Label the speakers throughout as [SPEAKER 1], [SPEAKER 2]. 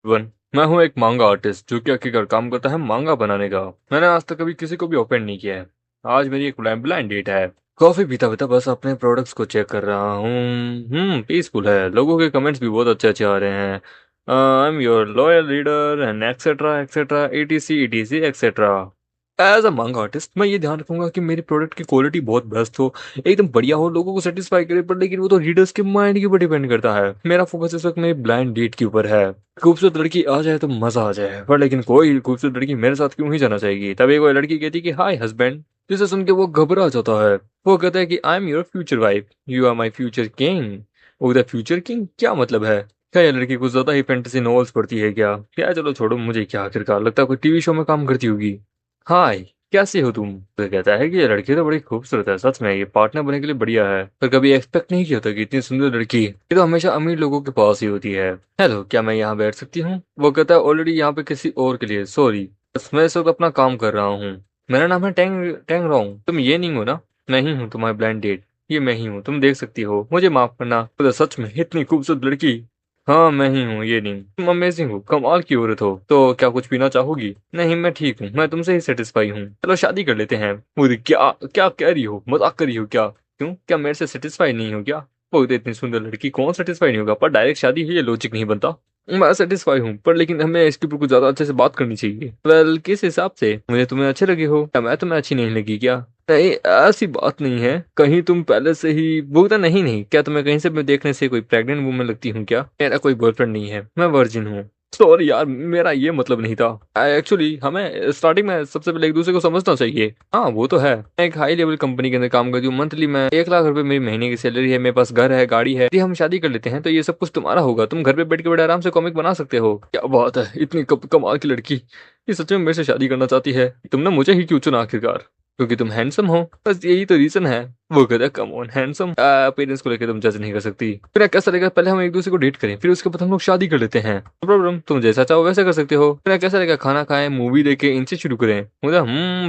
[SPEAKER 1] One मैं हूँ एक मांगा आर्टिस्ट जो कि आखिरकार काम करता है मांगा बनाने का। मैंने आज तक कभी किसी को भी ओपन नहीं किया है। आज मेरी एक ब्लाइंड डेट है। कॉफी पीता पीता बस अपने प्रोडक्ट्स को चेक कर रहा हूँ। पीसफुल है। लोगों के कमेंट्स भी बहुत अच्छे अच्छे आ रहे हैं। I am your loyal reader and etcetera etcetera ETC etcetera. As a manga artist मैं ये ध्यान रखूंगा कि मेरी प्रोडक्ट की क्वालिटी बहुत बेस्ट हो, एकदम बढ़िया हो, लोगों को सेटिस्फाई करे। पर लेकिन वो तो रीडर्स के माइंड के ऊपर डिपेंड करता है। मेरा फोकस इस वक्त मेरी ब्लाइंड डेट के ऊपर है। खूबसूरत लड़की आ जाए तो मजा आ जाए, पर लेकिन कोई खूबसूरत लड़की मेरे साथ क्यों ही जाना चाहेगी। तभी कोई लड़की कहती कि हाय हस्बैंड, जिसे सुन के वो घबरा जाता है। वो कहता है कि I am your future wife, you are my future king. वो फ्यूचर किंग क्या मतलब है? क्या ये लड़की कुछ ज्यादा ही फैंटेसी नॉवेल्स पढ़ती है क्या? क्या चलो छोड़ो, मुझे क्या, आखिरकार लगता है कोई टीवी शो में काम करती होगी। हाय, कैसी हो तुम? तो कहता है कि ये लड़की तो बड़ी खूबसूरत है, सच में ये पार्टनर बनने के लिए बढ़िया है। पर कभी एक्सपेक्ट नहीं किया था कि इतनी सुंदर लड़की ये तो हमेशा अमीर लोगों के पास ही होती है। हेलो, क्या मैं यहाँ बैठ सकती हूँ? वो कहता है ऑलरेडी यहाँ पे किसी और के लिए, सॉरी, बस मैं इस वक्त अपना काम कर रहा हूँ। मेरा नाम है टेंग टेंग रोंग, तुम ये नहीं हो ना? मैं ही हूँ तुम्हारी ब्लाइंड डेट, ये मैं ही हूँ, तुम देख सकती हो, मुझे माफ करना। तो सच में इतनी खूबसूरत लड़की। हाँ मैं ही हूँ, ये नहीं, तुम अमेजिंग हो, कमाल की औरत हो। तो क्या कुछ पीना चाहोगी? नहीं मैं ठीक हूँ, मैं तुमसे ही सेटिस्फाई हूँ, चलो शादी कर लेते हैं। मुझे क्या क्या कह रही हो, मजाक कर रही हो क्या? क्यों, क्या मेरे से सेटिस्फाई नहीं हो क्या? वो तो इतनी सुंदर लड़की, कौन सेटिस्फाई नहीं होगा? पर डायरेक्ट शादी है, ये लॉजिक नहीं बनता। मैं सेटिस्फाई हूँ, पर लेकिन हमें इसके ऊपर कुछ ज्यादा अच्छे से बात करनी चाहिए। वेल, किस हिसाब से? मुझे तुम्हें अच्छे लगे हो या मैं तुम्हें अच्छी नहीं लगी क्या? नहीं, ऐसी बात नहीं है। कहीं तुम पहले से ही बोलता नहीं नहीं, क्या तुम्हें कहीं से मैं देखने से कोई प्रेग्नेंट वूमन लगती हूँ क्या? मेरा कोई बॉयफ्रेंड नहीं है, मैं वर्जिन हूँ। सॉरी यार, मेरा ये मतलब नहीं था। एक्चुअली हमें स्टार्टिंग में सबसे पहले एक दूसरे को समझना चाहिए। हाँ वो तो है, मैं एक हाई लेवल कंपनी के अंदर काम करती हूँ, मंथली मैं 1 लाख रुपए मेरी महीने की सैलरी है, मेरे पास घर है, गाड़ी है। यदि हम शादी कर लेते हैं तो ये सब कुछ तुम्हारा होगा, तुम घर पे बैठ के बड़े आराम से कॉमिक बना सकते हो। क्या बात है, इतनी कमाल की लड़की ये सच में मेरे से शादी करना चाहती है। तुमने मुझे ही क्यों चुना आखिरकार? क्योंकि तुम हैंडसम हो, बस यही तो रीजन है। वो कहता है कम ऑन, हैंडसम पेरेंट्स को लेकर तुम जज नहीं कर सकती। फिर कैसा लगेगा, पहले हम एक दूसरे को डेट करें, फिर उसके बाद हम लोग शादी कर लेते हैं। नो प्रॉब्लम, तुम जैसा चाहो वैसा कर सकते हो। फिर कैसा लगेगा, खाना खाएं, मूवी देखें, इनसे शुरू करें। मुझे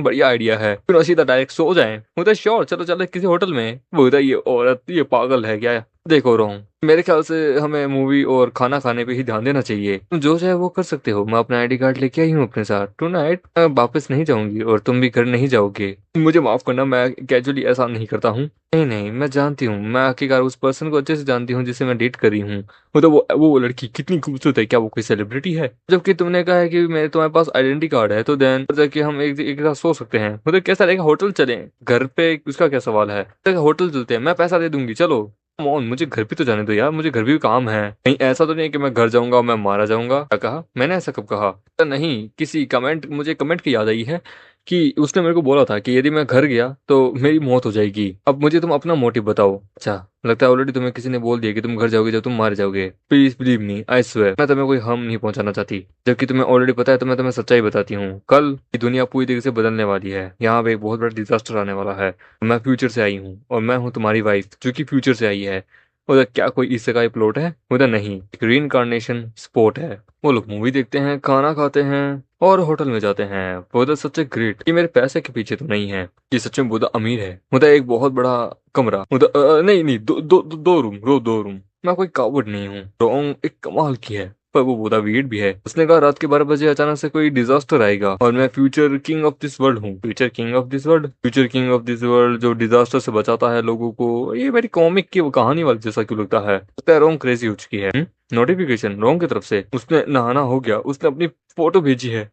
[SPEAKER 1] बढ़िया आइडिया है। फिर सीधा डायरेक्ट सो जाएं। मुझे श्योर, चलो चलो किसी होटल में। वो कहता है ये औरत ये पागल है क्या? देखो रहा मेरे ख्याल से हमें मूवी और खाना खाने पे ही ध्यान देना चाहिए। तुम जो चाहे वो कर सकते हो, मैं अपना ID कार्ड लेके आई हूँ अपने साथ। टू नाइट मैं वापस नहीं जाऊंगी और तुम भी घर नहीं जाओगे। मुझे माफ करना, मैं कैजुअली ऐसा नहीं करता हूँ। नहीं नहीं, मैं जानती हूँ, मैं आखिरकार उस पर्सन को अच्छे से जानती हूँ जिसे मैं डेट कर रही हूँ। वो तो वो लड़की कितनी खूबसूरत है, क्या वो कोई सेलिब्रिटी है? जबकि तुमने कहा है कि मेरे तुम्हारे पास आइडेंटिटी कार्ड है, तो देन जाके हम एक साथ सो सकते हैं। मतलब कैसा रहेगा, होटल चलें? घर पे उसका क्या सवाल है? होटल चलते हैं, मैं पैसा दे दूंगी, चलो। मोहन, मुझे घर भी तो जाने दो यार, मुझे घर भी काम है। कहीं ऐसा तो नहीं है कि मैं घर जाऊंगा और मैं मारा जाऊंगा। क्या कहा मैंने? ऐसा कब कहा? तो नहीं, किसी कमेंट, मुझे कमेंट की याद आई है कि उसने मेरे को बोला था कि यदि मैं घर गया तो मेरी मौत हो जाएगी। अब मुझे तुम अपना मोटिव बताओ। अच्छा, लगता है ऑलरेडी तुम्हें किसी ने बोल दिया कि तुम घर जाओगे जब तुम मारे जाओगे। Please believe me, I swear, मैं तुम्हें कोई हार्म नहीं पहुंचाना चाहती। जबकि तुम्हें ऑलरेडी पता है, तो मैं तुम्हें सच्चाई बताती हूँ। कल की दुनिया पूरी तरीके से बदलने वाली है, यहाँ पे एक बहुत बड़ा डिजास्टर आने वाला है। मैं फ्यूचर से आई हूँ और मैं हूँ तुम्हारी वाइफ जो कि फ्यूचर से आई है। उधर क्या कोई इससे का प्लॉट है? उधर नहीं, एक रीइंकार्नेशन स्पोर्ट है। वो लोग मूवी देखते हैं, खाना खाते हैं और होटल में जाते हैं। वो तो सच ग्रेट, ये मेरे पैसे के पीछे तो नहीं है, ये सच में बहुत अमीर है। मुझे एक बहुत बड़ा कमरा, मुझे नहीं नहीं, दो रूम, 2 रूम। मैं कोई कावड़ नहीं हूँ। रॉन्ग एक कमाल की है, पर वो बहुत वीड भी है। उसने कहा रात के 12 बजे अचानक से कोई डिजास्टर आएगा और मैं future king of this world हूँ। Future king of this world, future king of this world जो डिजास्टर से बचाता है लोगों को। ये मेरी कॉमिक की वो कहानी वाली जैसा क्यों लगता है? लगता है रोंग क्रेजी हो चुकी है। नोटिफिकेशन रोंग की तरफ से, उसने नहाना हो गया, उसने अपनी फोटो भेजी है।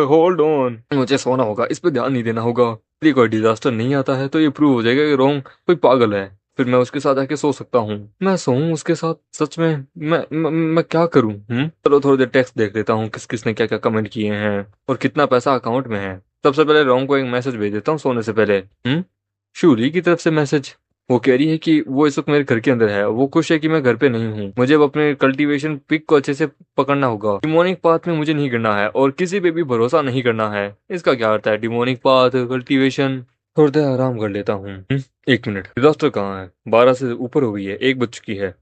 [SPEAKER 1] होल्ड ऑन, मुझे सोना होगा, इस पे ध्यान नहीं देना होगा। यदि कोई डिजास्टर नहीं आता है तो ये प्रूव हो जाएगा कि रोंग कोई पागल है। फिर मैं उसके साथ आके सो सकता हूँ। मैं सोऊं उसके साथ? सच में मैं क्या करूं? चलो थोड़ी देर टेक्स्ट देख लेता हूँ, किस किस ने क्या क्या कमेंट किए हैं और कितना पैसा अकाउंट में है। सबसे पहले रोंग को एक मैसेज भेज देता हूँ सोने से पहले। शूली की तरफ से मैसेज। वो कह रही है कि वो इस वक्त मेरे घर के अंदर है, वो खुश है कि मैं घर पे नहीं हूँ। मुझे अब अपने कल्टीवेशन पिक को अच्छे से पकड़ना होगा। डिमोनिक पाथ में मुझे नहीं करना है और किसी पे भी भरोसा नहीं करना है। इसका क्या अर्थ है? Demonic path, cultivation. थोड़ी देर आराम कर लेता हूँ। 1 मिनट, डिजास्टर कहाँ है? 12 से ऊपर हो गई है, 1 बज चुकी है।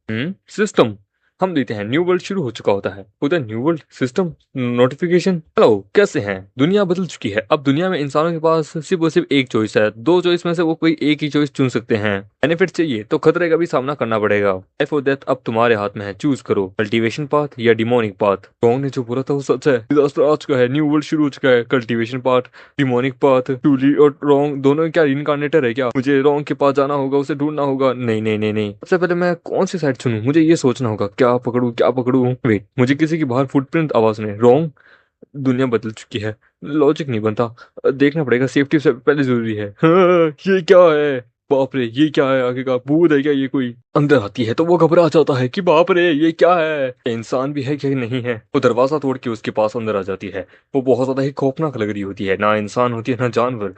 [SPEAKER 1] सिस्टम, हम देते हैं न्यू वर्ल्ड शुरू हो चुका होता है। उधर new world system notification. Hello, कैसे हैं? दुनिया बदल चुकी है। अब दुनिया में इंसानों के पास सिर्फ और सिर्फ एक चॉइस है। दो चॉइस में से वो कोई एक ही चॉइस चुन सकते हैं। बेनिफिट चाहिए तो खतरे का भी सामना करना पड़ेगा। लाइफ और डेथ अब तुम्हारे हाथ में है। चूज करो, कल्टीवेशन पाथ या डिमोनिक पाथ। रॉन्ग ने जो बोला था वो सच है। डिजास्टर आ चुका है, न्यू वर्ल्ड शुरू हो चुका है। Cultivation path, demonic path, truly और रॉन्ग दोनों क्या रिनकारनेटर है क्या? मुझे रॉन्ग के पास जाना होगा, उसे ढूंढना होगा। नहीं नहीं नहीं नहीं, सबसे पहले मैं कौन सी साइड चुनूं? मुझे ये सोचना होगा, क्या पकड़ूं क्या पकड़ूं। वेट, मुझे किसी की बाहर फुटप्रिंट आवाज सुने। रॉन्ग, दुनिया बदल चुकी है, लॉजिक नहीं बनता। देखना पड़ेगा, सेफ्टी से पहले जरूरी है। हाँ, ये क्या है? बाप रे, ये क्या है? आगे का भूत है क्या? ये कोई अंदर आती है तो वो घबरा जाता है कि बाप रे ये क्या है, ये इंसान भी है कि नहीं है। वो दरवाजा तोड़ के उसके पास अंदर आ जाती है। वो बहुत ज्यादा ही खौफनाक लग रही होती है, ना इंसान होती है ना जानवर।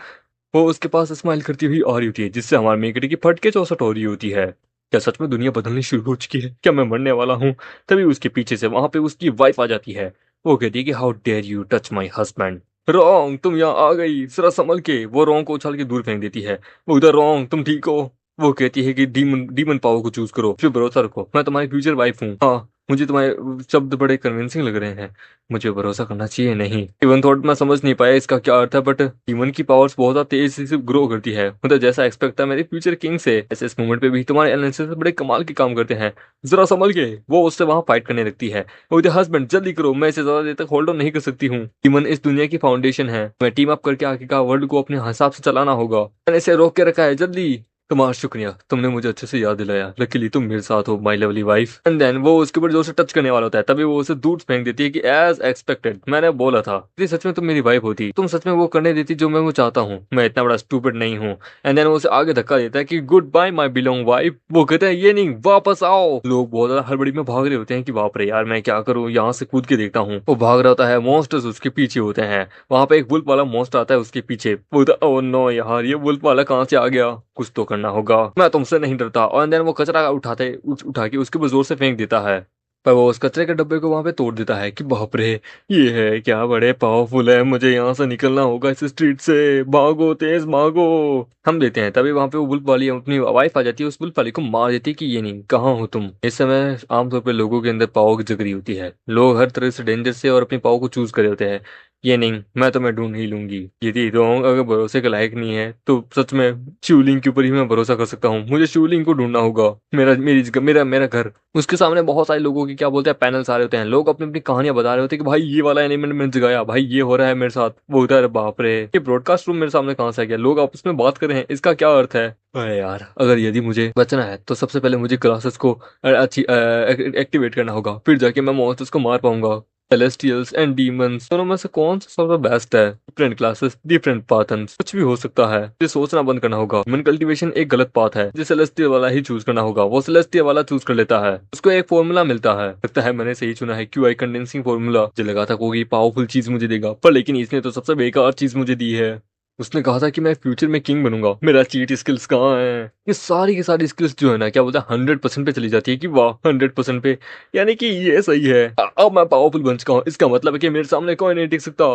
[SPEAKER 1] वो उसके पास स्माइल करती हुई आ रही होती है, जिससे हमारे मेकड़े की फटके चौसट हो रही होती है। क्या सच में दुनिया बदलनी शुरू हो चुकी है? क्या मैं मरने वाला हूँ? तभी उसके पीछे से वहां पे उसकी वाइफ आ जाती है। वो कहती है कि how dare you touch my husband. Wrong, तुम यहाँ आ गई, जरा संभल के। वो रॉन्ग को उछाल के दूर फेंक देती है। वो उधर, रॉन्ग तुम ठीक हो? वो कहती है कि डीमन डीमन पावर को चूज करो, फिर भरोसा रखो, मैं तुम्हारी फ्यूचर वाइफ हूँ। हाँ, मुझे तुम्हारे शब्द बड़े कन्विंसिंग लग रहे हैं। मुझे भरोसा करना चाहिए नहीं? इवन थॉट मैं समझ नहीं पाया इसका क्या अर्थ है, बट ह्यूमन की पावर्स बहुत ज्यादा तेजी से ग्रो करती है, मतलब जैसा एक्सपेक्ट था मेरे फ्यूचर किंग से। ऐसे इस मोमेंट पे भी तुम्हारे एनालिसिस बड़े कमाल के काम करते हैं। जरा संभल के। वो उससे वहां फाइट करने लगती है। वो हस्बैंड जल्दी करो, मैं इसे ज्यादा देर तक होल्ड ऑन नहीं कर सकती हूँ। ह्यूमन इस दुनिया की फाउंडेशन है, मैं टीम अप करके आगे का वर्ल्ड को अपने हिसाब से चलाना होगा। मैंने इसे रोक के रखा है, जल्दी। तुम्हारा शुक्रिया, तुमने मुझे अच्छे से याद दिलाया। लकीली तुम मेरे साथ हो, my lovely wife. And then वो उसके ऊपर जोर से टच करने वाला होता है, तभी वो उसे दूर फेंक देती है कि एज एक्सपेक्टेड, मैंने बोला था। यदि सच में तुम मेरी वाइफ होती, तुम सच में वो करने देती जो मैं वो चाहता हूँ। मैं इतना बड़ा स्टूपिड नहीं हूँ। एंड देन वो उसे आगे धक्का देता है कि गुड बाय माई बिलोंग वाइफ। वो कहते हैं ये नहीं, वापस आओ। लोग बहुत ज्यादा हड़बड़ी में भाग रहे होते हैं कि बाप रे यार, मैं क्या करूँ, यहाँ से कूद के देखता हूँ। वो भाग रहा होता है, मॉन्स्टर्स उसके पीछे होते हैं। वहां पे एक वुल्फ वाला मॉन्स्टर आता है उसके पीछे। वो ओह नो यार, ये वुल्फ वाला कहाँ से आ गया? कुछ तो करना होगा, मैं तुमसे नहीं डरता। और देन वो कचरा उठा के उसके ऊपर जोर से फेंक देता है। पर वो उस कचरे के डब्बे को वहां पे तोड़ देता है कि बाप रे, ये है क्या, बड़े पावरफुल है, मुझे यहाँ से निकलना होगा, इस स्ट्रीट से भागो, तेज भागो। हम देते हैं तभी वहां पे वो बुल्फ वाली अपनी वाइफ आ जाती है, उस बुल्फ वाली को मार देती है कि ये नहीं, कहाँ हो तुम? इस समय आमतौर पर लोगों के अंदर पावर की जगरी होती है। लोग हर तरह से डेंजर से और अपनी पावर को चूज कर होते हैं। ये नहीं, मैं तुम्हें ढूंढ ही लूंगी। यदि रॉन्ग अगर भरोसे के लायक नहीं है तो सच में शिवलिंग के ऊपर ही मैं भरोसा कर सकता हूँ। मुझे शिवलिंग को ढूंढना होगा, मेरा घर। उसके सामने बहुत सारे लोगों की क्या बोलते हैं पैनल्स आ रहे होते हैं। लोग अपनी अपनी कहानियां बता रहे होते हैं कि भाई ये वाला एलिमेंट मैंने जगाया, भाई ये हो रहा है मेरे साथ। वो उधर, बाप रे, ये ब्रॉडकास्ट रूम मेरे सामने कहाँ से आ गया? लोग आपस में बात कर रहे हैं, इसका क्या अर्थ है? अरे यार, अगर यदि मुझे बचना है तो सबसे पहले मुझे क्लासेस को अच्छी एक्टिवेट करना होगा, फिर जाके मैं मॉन्स्टर्स को मार पाऊंगा। सेलेस्टियल्स एंड डीमंस दोनों में से कौन सा सबसे बेस्ट है? डिफरेंट क्लासेस, डिफरेंट पाथन्स, कुछ भी हो सकता है। ये सोचना बंद करना होगा। ह्यूमन कल्टीवेशन एक गलत पाथ है, जिसे सेलेस्टियल वाला ही चूज करना होगा। वो सेलेस्टियल वाला चूज कर लेता है, उसको एक फॉर्मूला मिलता है। लगता है मैंने सही चुना है, क्यूआई कंडेंसिंग फॉर्मूला। मुझे लगा था कोई पावरफुल चीज मुझे देगा, पर लेकिन इसने तो सबसे बेकार चीज मुझे दी है। उसने कहा था कि मैं फ्यूचर में किंग बनूंगा। मेरा चीट स्किल्स कहाँ है? ये सारी की सारी स्किल्स जो है ना, क्या बोलता है, 100% पे चली जाती है कि वाह 100% पे, यानी कि ये सही है। अब मैं पावरफुल बन चुका हूँ, इसका मतलब है कि मेरे सामने कोई नहीं टिक सकता।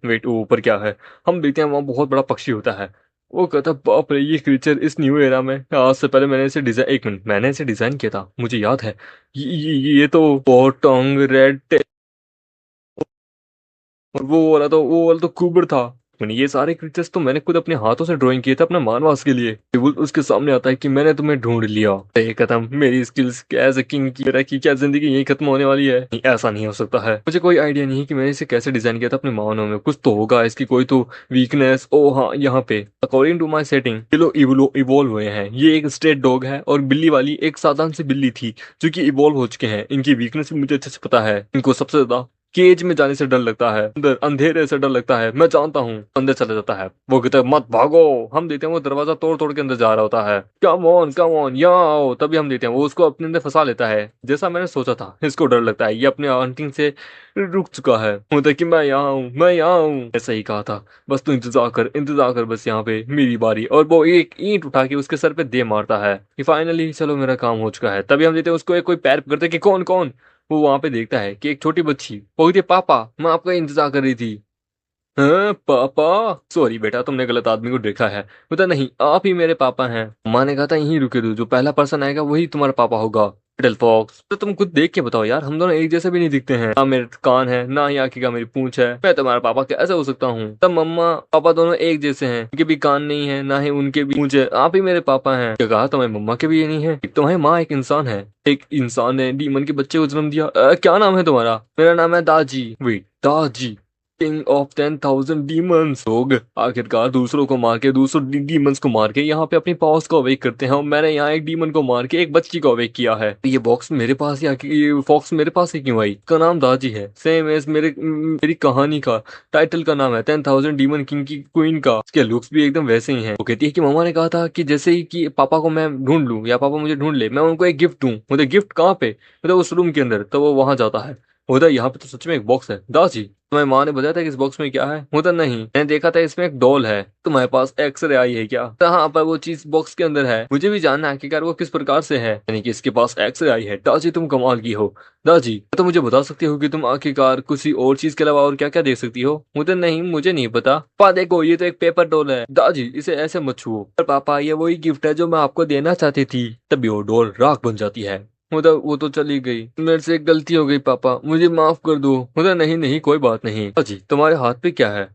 [SPEAKER 1] वेट, वो ऊपर क्या है? हम देखते हैं वहां बहुत बड़ा पक्षी होता है। वो कहता है बाप रे, ये क्रीचर इस न्यू एरा में, आज से पहले मैंने इसे डिजाइन, एक मिनट, मैंने इसे डिजाइन किया था, मुझे याद है। ये तो पॉटोंग रेड, और वो वाला तो कुबड़ था। मैंने ये सारे क्रीचर्स तो मैंने खुद अपने हाथों से ड्राइंग किए थे अपने मानवास के लिए। टेबल उसके सामने आता है कि मैंने तुम्हें ढूंढ लिया। ये खत्म, मेरी स्किल्स एज ए किंग की मेरा की क्या जिंदगी यही खत्म होने वाली है? नहीं, ऐसा नहीं हो सकता है। मुझे कोई आइडिया नहीं है कि मैंने इसे कैसे डिजाइन किया था अपने मानव में। कुछ तो होगा इसकी कोई तो वीकनेस। ओ हाँ, यहाँ पे अकॉर्डिंग टू माई सेटिंग ये लोग इवोल्व हुए हैं। ये एक स्ट्रेट डॉग है और बिल्ली वाली एक साधारण सी बिल्ली थी, जो कि इवोल्व हो चुके हैं। इनकी वीकनेस भी मुझे अच्छे से पता है। इनको सबसे ज्यादा केज में जाने से डर लगता है, अंदर अंधेरे से डर लगता है। मैं जानता हूँ, अंदर चला जाता है। वो कहता है मत भागो। हम देते हैं वो दरवाजा तोड़ तोड़ के अंदर जा रहा होता है। कम ऑन यहाँ आओ। तभी हम देते हैं वो उसको अपने अंदर फंसा लेता है। जैसा मैंने सोचा था, इसको डर लगता है, ये अपने हंटिंग से रुक चुका है। बोलता है कि मैं यहाँ हूँ, मैं यहाँ हूँ। ऐसा ही कहा था, बस तू इंतजार कर बस, यहाँ पे मेरी बारी। और वो एक ईंट उठा के उसके सर पे दे मारता है कि फाइनली चलो मेरा काम हो चुका है। तभी हम देते हैं उसको एक कोई पैर पकड़ते कि कौन कौन। वो वहां पे देखता है कि एक छोटी बच्ची, वो कहती है पापा, मैं आपका इंतजार कर रही थी। हाँ पापा, सॉरी बेटा, तुमने गलत आदमी को देखा है। बता नहीं, आप ही मेरे पापा हैं। माँ ने कहा था यहीं रुके, दो जो पहला पर्सन आएगा वही तुम्हारा पापा होगा। लिटिल फॉक्स, तो तुम खुद देख के बताओ यार, हम दोनों एक जैसे भी नहीं दिखते हैं। ना मेरे कान है, ना ही आखिर का मेरी पूंछ है, मैं तुम्हारा पापा कैसे हो सकता हूँ? तब मम्मा पापा दोनों एक जैसे हैं, उनके भी कान नहीं है, ना ही उनके भी पूंछ है, आप ही मेरे पापा हैं। क्या कहा? तुम्हारी मम्मा के भी ये नहीं है? तुम्हारी माँ एक इंसान है, एक इंसान ने डीमन के बच्चे को जन्म दिया। क्या नाम है तुम्हारा? मेरा नाम है दाजी। Wait, Daji, king of 10,000 demons. लोग आखिरकार दूसरों को मार के, दूसरों डीमंस को मार के यहाँ पे अपनी पावर्स को अवेक करते हैं, और मैंने यहाँ एक डीमन को मार के एक बच्ची को अवेक किया है। ये बॉक्स मेरे पास, या ये फॉक्स मेरे पास ही क्यों आई? इसका नाम दाजी है, सेम एज मेरी कहानी का टाइटल का नाम है 10,000 डीमन किंग की क्वीन का। उसके लुक्स भी एकदम वैसे ही हैं। वो कहती है कि मम्मा ने कहा था कि जैसे ही कि पापा को मैं ढूंढ लूं या पापा मुझे ढूंढ ले, मैं उनको एक गिफ्ट दूं। मुझे गिफ्ट कहाँ पे? मतलब उस रूम के अंदर। तो वो वहां जाता है। उधर यहाँ पे तो सच में एक बॉक्स है। दासी, तुम्हारी माँ ने बताया था कि इस बॉक्स में क्या है? उधर नहीं, मैंने देखा था इसमें एक डॉल है। तुम्हारे पास एक्सरे आई है क्या? तो हाँ, पर वो चीज बॉक्स के अंदर है, मुझे भी जानना है आखिरकार वो किस प्रकार से है, यानी कि इसके पास एक्सरे आई है। दाजी तुम कमाल की हो। दाजी, तो मुझे बता सकती हो कि तुम आखिरकार किसी और चीज के अलावा और क्या क्या देख सकती हो? उधर नहीं, मुझे नहीं पता। पा देखो, ये तो एक पेपर डॉल है। दाजी, इसे ऐसे मत छुओ। पर पापा, ये वही गिफ्ट है जो मैं आपको देना चाहती थी। तभी वो डॉल राख बन जाती है। मतलब वो तो चली गई, मेरे से एक गलती हो गई पापा, मुझे माफ कर दो। मतलब नहीं नहीं, कोई बात नहीं। जी, तुम्हारे हाथ पे क्या है?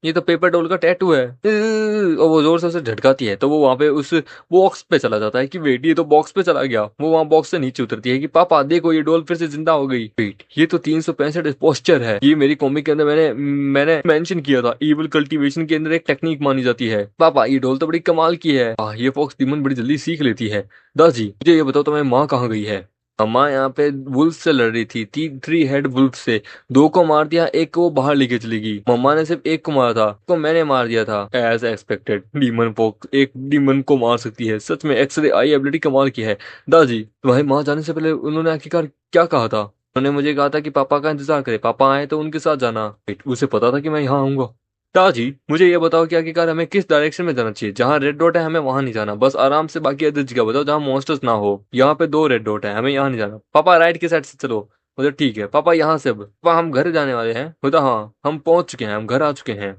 [SPEAKER 1] ये तो पेपर डॉल का टैटू है। और वो जोर से उसे झटकाती है तो वो वहां पे उस बॉक्स पे चला जाता है कि वेट, ये तो बॉक्स पे चला गया। वो वहां बॉक्स से नीचे उतरती है कि पापा देखो, ये डॉल फिर से जिंदा हो गई। वेट, ये तो 365 पोस्चर है। ये मेरी कॉमिक के अंदर मैंने मैंने मेंशन किया था, इविल कल्टीवेशन के अंदर एक टेक्निक मानी जाती है। पापा, ये डॉल तो बड़ी कमाल की है। ये फॉक्स डीमन बड़ी जल्दी सीख लेती है। दादी, मुझे ये बताओ, तुम्हारी माँ कहाँ गई है? अम्मा यहाँ पे वुल्फ से लड़ रही थी, 3 हेड वुल्फ से। 2 को मार दिया, एक को वो बाहर लेके चली गई। मम्मा ने सिर्फ एक को मारा था, को मैंने मार दिया था। एज एक्सपेक्टेड, डीमन फोक्स एक डीमन को मार सकती है। सच में एक्सरे आई एबिलिटी कमाल की है। दादी, तुम्हारी माँ जाने से पहले उन्होंने आखिरकार क्या कहा था? उन्होंने मुझे कहा था कि पापा का इंतजार करे, पापा आए तो उनके साथ जाना। उसे पता था कि मैं यहाँ आऊंगा। ताजी, मुझे ये बताओ कि आखिरकार हमें किस डायरेक्शन में जाना चाहिए? जहाँ रेड डॉट है हमें वहां नहीं जाना, बस आराम से बाकी अदर जगह बताओ जहाँ मॉन्स्टर्स ना हो। यहाँ पे 2 रेड डॉट है, हमें यहाँ नहीं जाना। पापा राइट की साइड से चलो। बोले ठीक है पापा, यहाँ से। अब पापा, हम घर जाने वाले हैं। बोला हाँ, हम पहुंच चुके हैं, हम घर आ चुके हैं।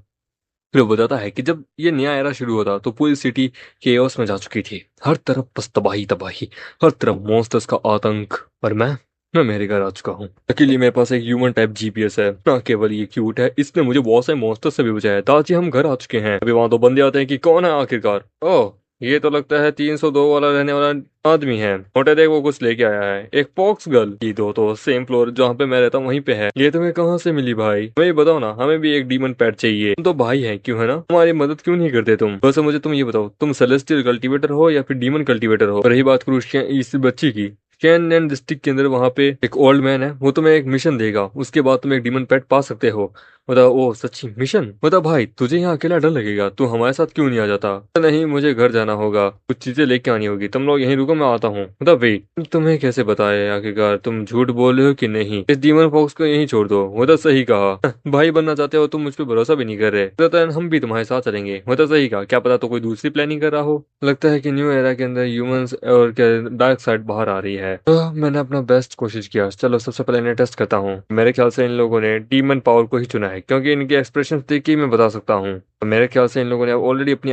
[SPEAKER 1] फिर वो बताता है कि जब ये नया एरा शुरू होता तो पूरी सिटी केओस में जा चुकी थी। हर तरफ बस तबाही तबाही, हर तरफ मॉन्स्टर्स का आतंक। और मैं मेरे घर आ चुका हूँ। अकेले मेरे पास एक ह्यूमन टाइप जीपीएस है। ना केवल ये क्यूट है, इसने मुझे बहुत सारे मॉन्स्टर से भी बचाया है। ताजी, हम घर आ चुके हैं। अभी वहां 2 बंदे आते हैं कि कौन है आखिरकार। ओह, ये तो लगता है 302 वाला रहने वाला आदमी है। मोटे देख, वो कुछ लेके आया है, एक पॉक्स गर्ल। ये दो तो सेम फ्लोर जहाँ पे मैं रहता हूँ वहीं पे है। ये तुम्हें कहाँ से मिली भाई? हमें ये बताओ ना, हमें भी एक डीमन पेट चाहिए। तुम तो भाई है, क्यों है ना? हमारी मदद क्यों नहीं करते तुम? वैसे मुझे तुम ये बताओ, तुम सेलेस्टियल कल्टीवेटर हो या फिर डीमन कल्टीवेटर हो? रही बात क्रूशियन इस बच्ची की, कैन डिस्ट्रिक्ट के अंदर वहां पे एक ओल्ड मैन है, वो तुम्हें एक मिशन देगा, उसके बाद तुम एक डीमन पेट पा सकते हो। बताओ, ओ सच्ची मिशन? बता भाई, तुझे यहाँ अकेला डर लगेगा, तू हमारे साथ क्यों नहीं आ जाता? नहीं, मुझे घर जाना होगा, कुछ चीजें लेके आनी होगी, तुम लोग यहीं रुको, मैं आता हूँ। बता वेट, तुम्हें कैसे बताए आखिरकार तुम झूठ बोल रहे हो कि नहीं? इस डीमन फॉक्स को यहीं छोड़ दो। वो तो सही कहा। भाई बनना चाहते हो, तुम मुझ पर भरोसा भी नहीं कर रहे तो हम भी तुम्हारे साथ चलेंगे। वो तो सही कहा, क्या पता तो कोई दूसरी प्लानिंग कर रहा हो। लगता है कि न्यू एरा के अंदर ह्यूमंस और क्या डार्क साइड बाहर आ रही है। मैंने अपना बेस्ट कोशिश किया। चलो सबसे पहले इन्हें टेस्ट करता हूँ। मेरे ख्याल से इन लोगों ने डीमन पावर को ही चुना है, क्योंकि इनके एक्सप्रेशन देख के ही मैं बता सकता हूँ। मेरे ख्याल से इन लोगों ने ऑलरेडी अपनी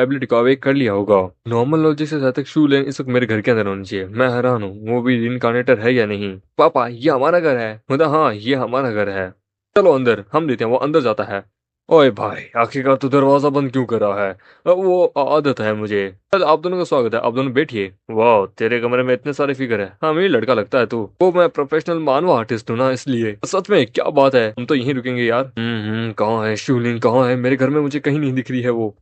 [SPEAKER 1] एबिलिटी को अवेक कर लिया होगा। नॉर्मल लॉजिक से ज्यादा शू लेन इस वक्त मेरे घर के अंदर होनी चाहिए। मैं हैरान हूँ, वो भी इनकार्नेटर है या नहीं। पापा, ये हमारा घर है। मतलब हाँ, ये हमारा घर है। चलो अंदर, हम देते हैं। वो अंदर जाता है। ओए भाई, आखिरकार तू दरवाजा बंद क्यों कर रहा है? वो आदत है मुझे। चल, आप दोनों का स्वागत है, आप दोनों बैठिए। वाह, तेरे कमरे में इतने सारे फिगर है। हाँ, मेरी लड़का लगता है तू। वो मैं प्रोफेशनल मानवा आर्टिस्ट हूँ ना, इसलिए। सच में क्या बात है, हम तो यहीं रुकेंगे यार। कहाँ है शिवलिंग? कहाँ है? मेरे घर में मुझे कहीं नहीं दिख रही है वो।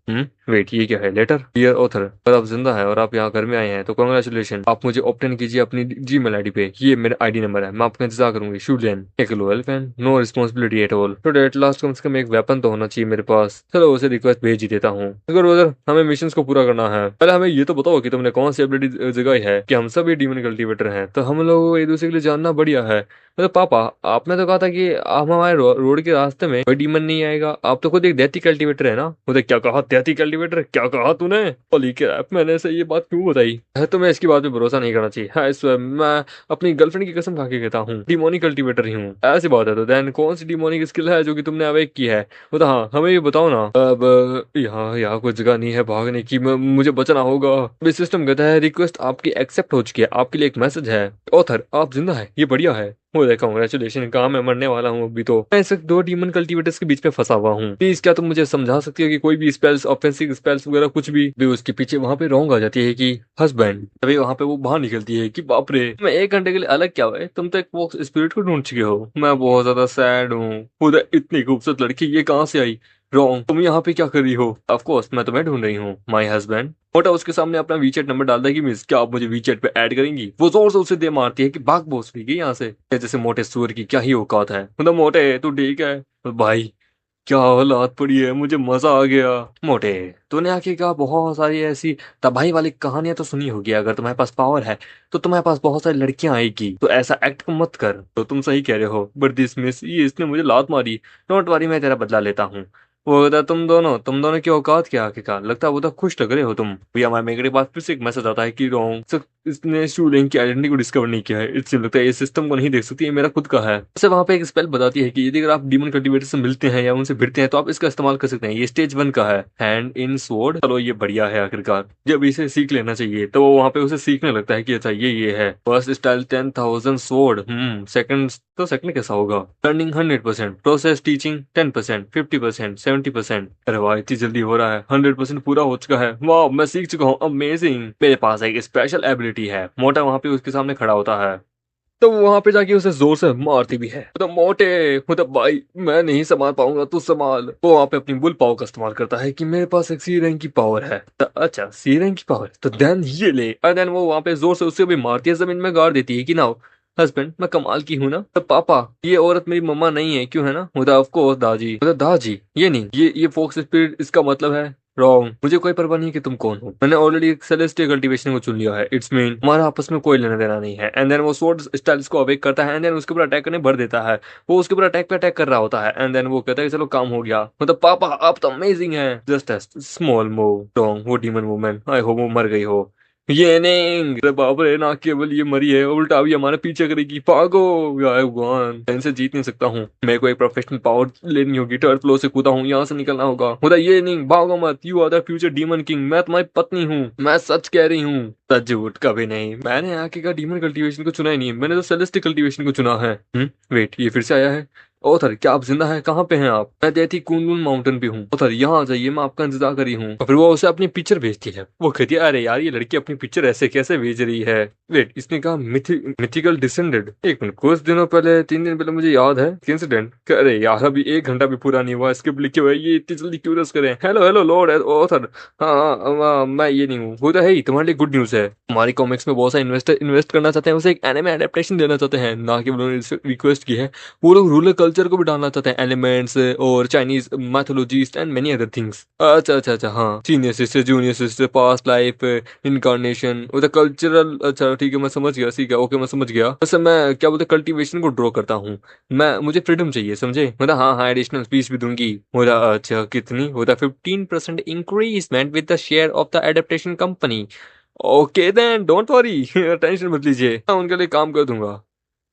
[SPEAKER 1] वेट, ये क्या है? लेटर डियर ऑथर, अगर आप जिंदा हैं और आप यहाँ घर में आए हैं तो कॉन्ग्रेचुलेशन। आप मुझे ऑप्टेन कीजिए अपनी जीमेल आईडी पे। ये मेरा आईडी नंबर है, मैं आपका इंतजार करूंगी। शिवलिन, एक loyal fan, no responsibility at all. तो डेट लास्ट कम से कम एक वेपन तो होना चाहिए मेरे पास। चलो उसे रिक्वेस्ट भेज ही देता हूँ। अगर उधर हमें मिशन को पूरा करना है, पहले हमें ये तो बताओ कि तुमने कौन सी एबिलिटी जगाई है कि हम सब ये डीमन कल्टीवेटर हैं, तो हम लोग एक दूसरे के लिए जानना बढ़िया है। मतलब पापा, आपने तो कहा था कि हम हमारे रोड के रास्ते में कोई डीमन नहीं आएगा। आप तो खुद एक देती कल्टीवेटर है ना। मुझे क्या कहा? देती कल्टीवेटर? क्या कहा तूने? होली के रैप, मैंने से ये बात क्यों बताई है? तुम्हें इसकी बात पे भरोसा नहीं करना चाहिए। हाँ, इस मैं अपनी गर्लफ्रेंड की कसम खा के कहता हूँ, डिमोनिक कल्टीवेटर ही हूँ। ऐसी बात है तो देन कौन सी डिमोनिक स्किल है जो कि तुमने अवेक की है? मतलब हाँ, हमें ये बताओ ना। अब यहाँ यहाँ कोई जगह नहीं है भागने की, मुझे बचना होगा। अभी सिस्टम कहता है रिक्वेस्ट आपकी एक्सेप्ट हो चुकी है, आपके लिए एक मैसेज है। ऑथर आप जिंदा है, ये बढ़िया है। मुझे कांग्रेचुलेशन, कहा मैं मरने वाला हूँ अभी तो। मैं इस वक्त दो डीमन कल्टीवेटर्स के बीच में फंसा हुआ हूँ। प्लीज क्या तुम मुझे समझा सकती हो कि कोई भी स्पेल्स, ऑफेंसिव स्पेल्स वगैरह कुछ भी उसके पीछे वहां पे रॉन्ग आ जाती है कि हस्बैंड, तभी वहां पे वो बाहर निकलती है कि बाप रे, मैं 1 घंटे के लिए अलग क्या हुआ, तुम तो एक वो स्पिरिट को ढूंढ चुके हो। मैं बहुत ज्यादा सैड हूँ। खुद इतनी खूबसूरत लड़की ये कहाँ से आई। रॉन्ग, तुम यहाँ पे क्या कर रही हो। ऑफ कोर्स मैं तुम्हें ढूंढ रही हूँ, माय हस्बैंड। मोटा उसके सामने अपना वीचैट नंबर डालता है कि मिस क्या आप मुझे वीचैट पे ऐड करेंगी। वो जोर से उसे दे मारती है कि भाग बॉस भी गई यहाँ से। जैसे मोटे सुअर की क्या ही औकात है। मतलब मोटे तू ठीक है भाई, क्या हालात पड़ी है, मुझे मजा आ गया। मोटे तूने आके कहा बहुत सारी ऐसी तबाही वाली कहानियां तो सुनी होगी, अगर तुम्हारे पास पावर है तो तुम्हारे पास बहुत सारी लड़कियां आएगी, तो ऐसा एक्ट मत कर। तो तुम सही कह रहे हो, बट दिस मिस ये इसने मुझे लात मारी। डोंट वरी, मैं तेरा बदला लेता हूँ। वो बता तुम दोनों की औकात क्या आके का, लगता है वो तो खुश लग रहे हो तुम भैया। हमारे मेरे पास फिर से एक मैसेज आता है कि रॉन्ग, इसने शूलिंग की आइडेंटिटी को डिस्कवर नहीं किया है। इससे लगता है ये सिस्टम को नहीं देख सकती, ये मेरा खुद का है। उसे वहां पे एक स्पेल बताती है कि यदि अगर आप डीमन कल्टीवेटर से मिलते हैं या उनसे भिड़ते हैं तो आप इसका इस्तेमाल कर सकते हैं। ये स्टेज 1 का है, हैंड इन स्वॉर्ड। चलो ये बढ़िया है, आखिरकार जब इसे सीख लेना चाहिए तो वो वहां पे उसे सीखने लगता है कि अच्छा ये है फर्स्ट स्टाइल 10,000 स्वॉर्ड। सेकंड तो सेकंड कैसा होगा। Learning 100%, process teaching 10%, 50%, 70%। अरे वाह इतनी जल्दी हो रहा है, 100% पूरा हो चुका है। वाह मैं सीख चुका हूँ, अमेजिंग। मेरे पास एक स्पेशल एबिलिटी है। मोटा वहां पे उसके सामने खड़ा होता है, तो वहां पे जाके उसे जोर से मारती भी है। तो मोटे मतलब भाई मैं नहीं संभाल पाऊंगा, तू संभाल। वो वहां पे अपनी बुल पावर का इस्तेमाल करता है कि मेरे पास एक सी रैंक की पावर है। तो अच्छा सी रैंक की पावर, तो देन ये ले। और देन वो वहां पे जोर से उसे भी मारती है, जमीन में गाड़ देती है कि ना हस्बैंड मैं कमाल की हूँ ना। तो पापा ये औरत मेरी मम्मा नहीं है क्यों, है ना। मतलब ऑफ कोर्स दाजी, मतलब दाजी ये नहीं, ये फोक्स स्पिरिट इसका मतलब है। रॉन्ग, मुझे कोई परवाह नहीं कि तुम कौन हो। मैंने ऑलरेडी एक सेलेस्टियल कल्टीवेशन को चुन लिया है। इट्स मीन हमारा आपस में कोई लेना देना नहीं है। एंड देन वो स्वॉर्ड स्टाइल्स को अवेक करता है एंड देन उसके ऊपर अटैक करने भर देता है। वो उसके ऊपर अटैक पे अटैक कर रहा होता है एंड देन वो कहता है कि चलो काम हो गया। मतलब पापा आप तो अमेजिंग हैं, जस्ट स्मॉल मूव। रॉन्ग, वो डीमन वुमन, आई होप वो मर गई हो। ये नहीं, अरे बाप रे, ना केवल ये मरी है उल्टा अभी हमारे पीछे करेगी। भागो यार भगवान, इनसे जीत नहीं सकता हूँ। मेरे को एक प्रोफेशनल पावर लेनी होगी। थर्ड फ्लोर से कूदा हूँ, यहाँ से निकलना होगा। खुदा ये नहीं, भागो मत, you are the future demon king. मैं तुम्हारी पत्नी हूँ, मैं सच कह रही हूँ। सच झूठ कभी नहीं। मैंने आके का डीमन कल्टीवेशन को चुना ही नहीं है, मैंने तो सेलेस्टियल कल्टीवेशन को चुना है। वेट, ये फिर से आया है। ओथर क्या आप जिंदा हैं, कहाँ पे हैं आप। मैं देती कुनलुन माउंटेन पे हूँ। ओथर यहाँ आ जाइए, मैं आपका इंतजार कर रही हूँ। और फिर वो उसे अपनी पिक्चर भेजती है। वो कहती है अरे यार ये लड़की अपनी पिक्चर ऐसे कैसे भेज रही है। वेट, इसने कहा मिथिकल डिसेंडेड। एक मिनट, कुछ दिनों पहले 3 दिन पहले मुझे याद है इंसिडेंट। अरे यार अभी 1 घंटा भी पूरा नहीं हुआ, स्क्रिप्ट लिखे हुए ये इतनी जल्दी क्यों रस करें। Hello hello Lord other. हाँ मैं ये नहीं हूँ। वो तो है ही, तुम्हारे लिए गुड न्यूज है। हमारी कॉमिक्स में बहुत सारे इन्वेस्टर इन्वेस्ट करना चाहते हैं, उसे एक एनिमे एडेप्टेशन देना चाहते हैं, ना कि उन्होंने रिक्वेस्ट की है। वो लोग रूरल कल्चर को भी डालना चाहते हैं, एलिमेंट्स और Chinese mythologies and many other things. अच्छा अच्छा अच्छा, हाँ senior sister, junior sister, past life, incarnation, वो कल्चरल। अच्छा ठीक है मैं समझ गया, ठीक है ओके मैं समझ गया। वैसे मैं क्या बोलते कल्टीवेशन को ड्रॉ करता हूँ। मुझे फ्रीडम चाहिए समझे। मतलब हाँ हाँ एडिशनल फीस भी दूंगी। बोला अच्छा कितनी। होता 15% increment with the share of the adaptation company. Okay then don't worry, tension मत लीजिए, मैं उनके लिए काम कर दूंगा।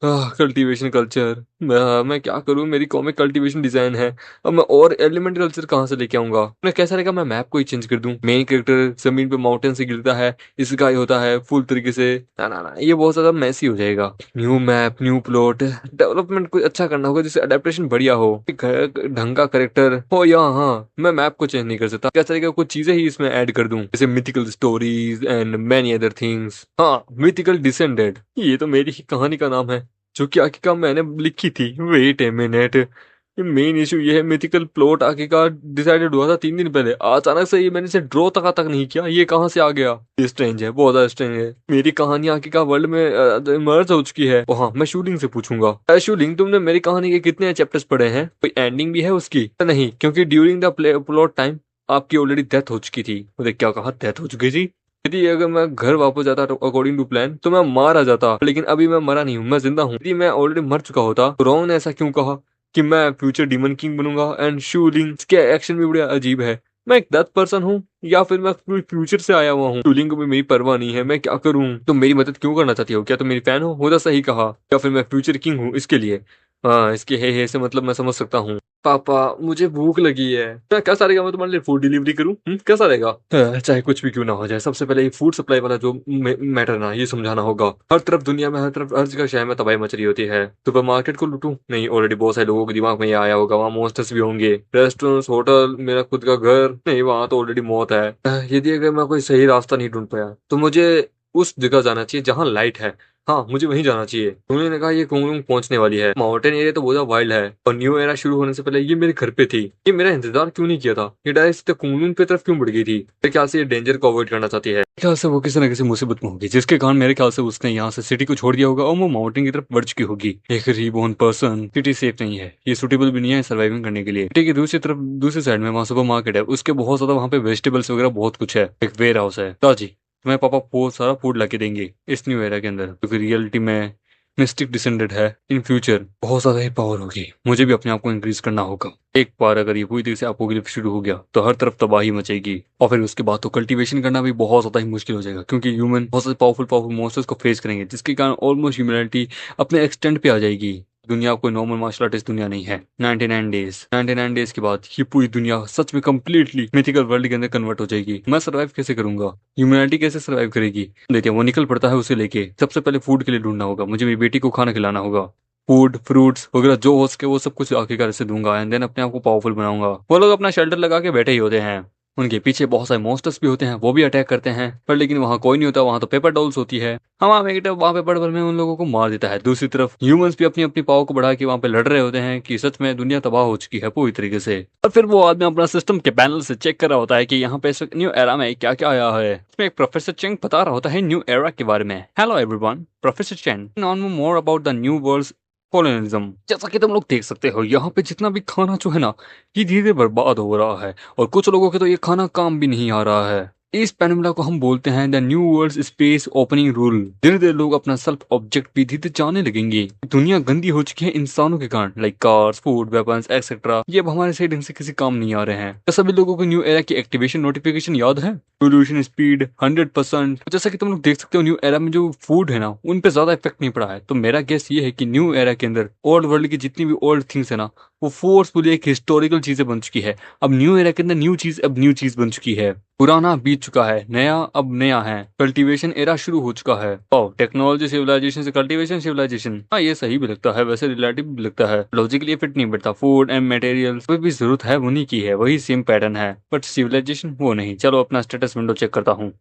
[SPEAKER 1] कल्टीवेशन कल्चर, मैं क्या करूं, मेरी कॉमिक कल्टीवेशन डिजाइन है। अब मैं और एलिमेंट कल्चर कहाँ से लेके आऊंगा। मैं कैसा रहेगा, मैं मैप को ही चेंज कर दूं। मेन कैरेक्टर जमीन पे माउंटेन से गिरता है, स्काई होता है फुल तरीके से। ना ना ना, ये बहुत ज्यादा मैसी हो जाएगा। New map, new plot, development कुछ अच्छा करना होगा जिससे अडेप्टेशन बढ़िया हो, ढंग का कैरेक्टर हो। यहाँ हाँ मैं मैप को चेंज नहीं कर सकता, कैसा रहेगा कुछ चीजें ही इसमें ऐड कर दूं, जैसे mythical stories and many other things. हाँ मिथिकल डिसेंडेड, ये तो मेरी ही कहानी का नाम है जो कि आखिरकार मैंने लिखी थी। वेट ए मिनट, ये मेन इशू ये है मिथिकल प्लॉट आखिरकार डिसाइडेड हुआ था 3 दिन पहले, अचानक से ये मैंने इसे ड्रॉ तक नहीं किया, ये कहाँ से आ गया। ये स्ट्रेंज है, बहुत ज्यादा स्ट्रेंज है। मेरी कहानी आखिरकार वर्ल्ड में मर्ज हो चुकी है। हाँ मैं शूलिंग से पूछूंगा। शूलिंग तुमने मेरी कहानी के कितने चैप्टर्स पढ़े हैं, कोई एंडिंग भी है उसकी। नहीं, क्योंकि ड्यूरिंग द प्लॉट टाइम आपकी ऑलरेडी डेथ हो चुकी थी। मुझे क्या कहा, डेथ हो चुकी थी। यदि अगर मैं घर वापस जाता अकॉर्डिंग टू प्लान तो मैं मारा जाता, लेकिन अभी मैं मरा नहीं हूँ, मैं जिंदा हूँ। यदि मैं ऑलरेडी मर चुका होता तो रॉन्ग ने ऐसा क्यों कहा कि मैं फ्यूचर डीमन किंग बनूंगा। एंड शूलिंग के एक्शन भी बड़ा अजीब है। मैं एक डेथ पर्सन हूँ या फिर मैं फ्यूचर से आया हुआ हूँ। शूलिंग को भी मेरी परवाह नहीं है, मैं क्या करूँ। तुम मेरी मदद क्यों करना चाहती हो, क्या तुम मेरी फैन हो। होता सही कहा, या फिर मैं फ्यूचर किंग हूँ इसके लिए। हाँ, इसके हे से मतलब मैं समझ सकता हूँ। पापा, मुझे भूख लगी है। कैसा रहेगा मैं तुम्हारे लिए फूड डिलीवरी करूँ? कैसा रहेगा? चाहे कुछ भी क्यों ना हो जाए, सबसे पहले ये फूड सप्लाई वाला जो मैटर ना, ये समझाना होगा। हर तरफ दुनिया में, हर तरफ, हर जगह शहर में तबाही मच रही होती है। सुपरमार्केट को लूटूं? नहीं, ऑलरेडी बहुत सारे लोगों के दिमाग में ये आया होगा, वहाँ मॉन्स्टर्स भी होंगे। रेस्टोरेंट्स, होटल, मेरा खुद का घर, नहीं वहाँ तो ऑलरेडी मौत है। यदि अगर मैं कोई सही रास्ता नहीं ढूंढ पाया तो मुझे उस जगह जाना चाहिए जहाँ लाइट है। हाँ, मुझे वहीं जाना चाहिए। उन्होंने कहा ये कुंगलुंग पहुंचने वाली है। माउंटेन एरिया तो बहुत वाइल्ड है, और न्यू एरा शुरू होने से पहले ये मेरे घर पे थी। ये मेरा इंतजार क्यों नहीं किया था? ये डायरेक्ट सीधे कुंगलुंग पे तरफ क्यों बढ़ गई थी? मेरे ख्याल से ये डेंजर को अवॉइड करना चाहती है। मेरे ख्याल से वो किसी न किसी मुसीबत में होगी, जिसके कारण मेरे ख्याल से उसने यहाँ से सिटी को छोड़ दिया होगा और वो माउंटेन की तरफ बढ़ चुकी होगी। एक रीबॉर्न पर्सन, सिटी सेफ नहीं है, ये सुटेबल भी नहीं है सर्वाइविंग करने के लिए। सिटी की दूसरी तरफ, दूसरी साइड में वहाँ सुपर मार्केट है, उसके बहुत ज्यादा वहाँ पे वेजिटेबल्स वगैरह बहुत कुछ है। एक वेयर हाउस है। ताजी, तुम्हें पापा बहुत सारा फूड लाके देंगे इस न्यू एरा के अंदर, क्योंकि रियलिटी में मिस्टिक डिसेंडेड है। इन फ्यूचर बहुत ज्यादा ही पावर होगी, मुझे भी अपने आप को इंक्रीज करना होगा। एक बार अगर ये पूरी तरीके से अपोकलिप्स शुरू हो गया तो हर तरफ तबाही मचेगी, और फिर उसके बाद तो कल्टीवेशन करना भी बहुत ज्यादा ही मुश्किल हो जाएगा, क्योंकि ह्यूमन बहुत सारे पावरफुल पावरफुल मॉन्स्टर्स को फेस करेंगे, जिसके कारण ऑलमोस्ट ह्यूमैनिटी अपने एक्सटेंड पे आ जाएगी। दुनिया कोई नॉर्मल मार्शल आर्टिस्ट दुनिया नहीं है। 99 डेज के बाद ये पूरी दुनिया सच में कंप्लीटली मिथिकल वर्ल्ड के अंदर कन्वर्ट हो जाएगी। मैं सर्वाइव कैसे करूंगा? ह्यूमैनिटी कैसे सर्वाइव करेगी? देखिए, वो निकल पड़ता है, उसे लेके सबसे पहले फूड के लिए ढूंढना होगा। मुझे मेरी बेटी को खाना खिलाना होगा। फूड, फ्रूट्स वगैरह जो हो सके वो सब कुछ आखिरकार से दूंगा, एंड देन अपने आप को पावरफुल बनाऊंगा। वो लोग अपना शेल्टर लगा के बैठे ही होते हैं, उनके पीछे बहुत सारे मॉन्स्टर्स भी होते हैं, वो भी अटैक करते हैं, पर लेकिन वहाँ कोई नहीं होता, वहाँ तो पेपर डॉल्स होती है। हवा में वहाँ पे पड़ में उन लोगों को मार देता है। दूसरी तरफ ह्यूमंस भी अपनी अपनी पावर को बढ़ा के वहाँ पे लड़ रहे होते हैं कि सच में दुनिया तबाह हो चुकी है पूरी तरीके से। और फिर वो आदमी अपना सिस्टम के पैनल से चेक कर रहा होता है कि यहाँ पे इस वक्त न्यू एरा में क्या क्या आया है। इसमें एक प्रोफेसर चेंग बता रहा होता है न्यू एरा के बारे में। Hello everyone, professor Cheng know more about the new world colonialism. जैसा कि तुम लोग देख सकते हो, यहाँ पे जितना भी खाना जो है ना, ये धीरे धीरे बर्बाद हो रहा है, और कुछ लोगों के तो ये खाना काम भी नहीं आ रहा है। इस पैनोमिला को हम बोलते हैं the new world space opening rule. धीरे धीरे लोग अपना सेल्फ ऑब्जेक्ट भी धीरे जाने लगेंगे। दुनिया गंदी हो चुकी है इंसानों के कारण, like cars, food, weapons etcetera. ये अब हमारे सही ढंग से किसी काम नहीं आ रहे हैं। क्या सभी लोगों को न्यू एरा की एक्टिवेशन नोटिफिकेशन याद है? Pollution speed 100%। जैसा कि तुम लोग देख सकते हो, न्यू एरा में जो फूड है ना, उन पे ज्यादा इफेक्ट नहीं पड़ा है। तो मेरा गेस ये है कि न्यू एरा के अंदर ओल्ड वर्ल्ड की जितनी भी ओल्ड थिंग्स है ना, वो फोर्सफुली एक हिस्टोरिकल चीजें बन चुकी है। अब न्यू एरा के अंदर न्यू चीज अब न्यू चीज बन चुकी है। पुराना बीत चुका है, नया अब नया है। कल्टीवेशन एरा शुरू हो चुका है। ओ, टेक्नोलॉजी सिविलाइजेशन से कल्टीवेशन सिविलाइजेशन, हाँ ये सही भी लगता है, वैसे रिलेटिव भी लगता है, लॉजिकली फिट नहीं बैठता। फूड एंड मटेरियल्स कोई भी जरूरत है उन्हीं की है, वही सेम पैटर्न है, बट सिविलाइजेशन वो नहीं। चलो अपना स्टेटस विंडो चेक करता हूँ।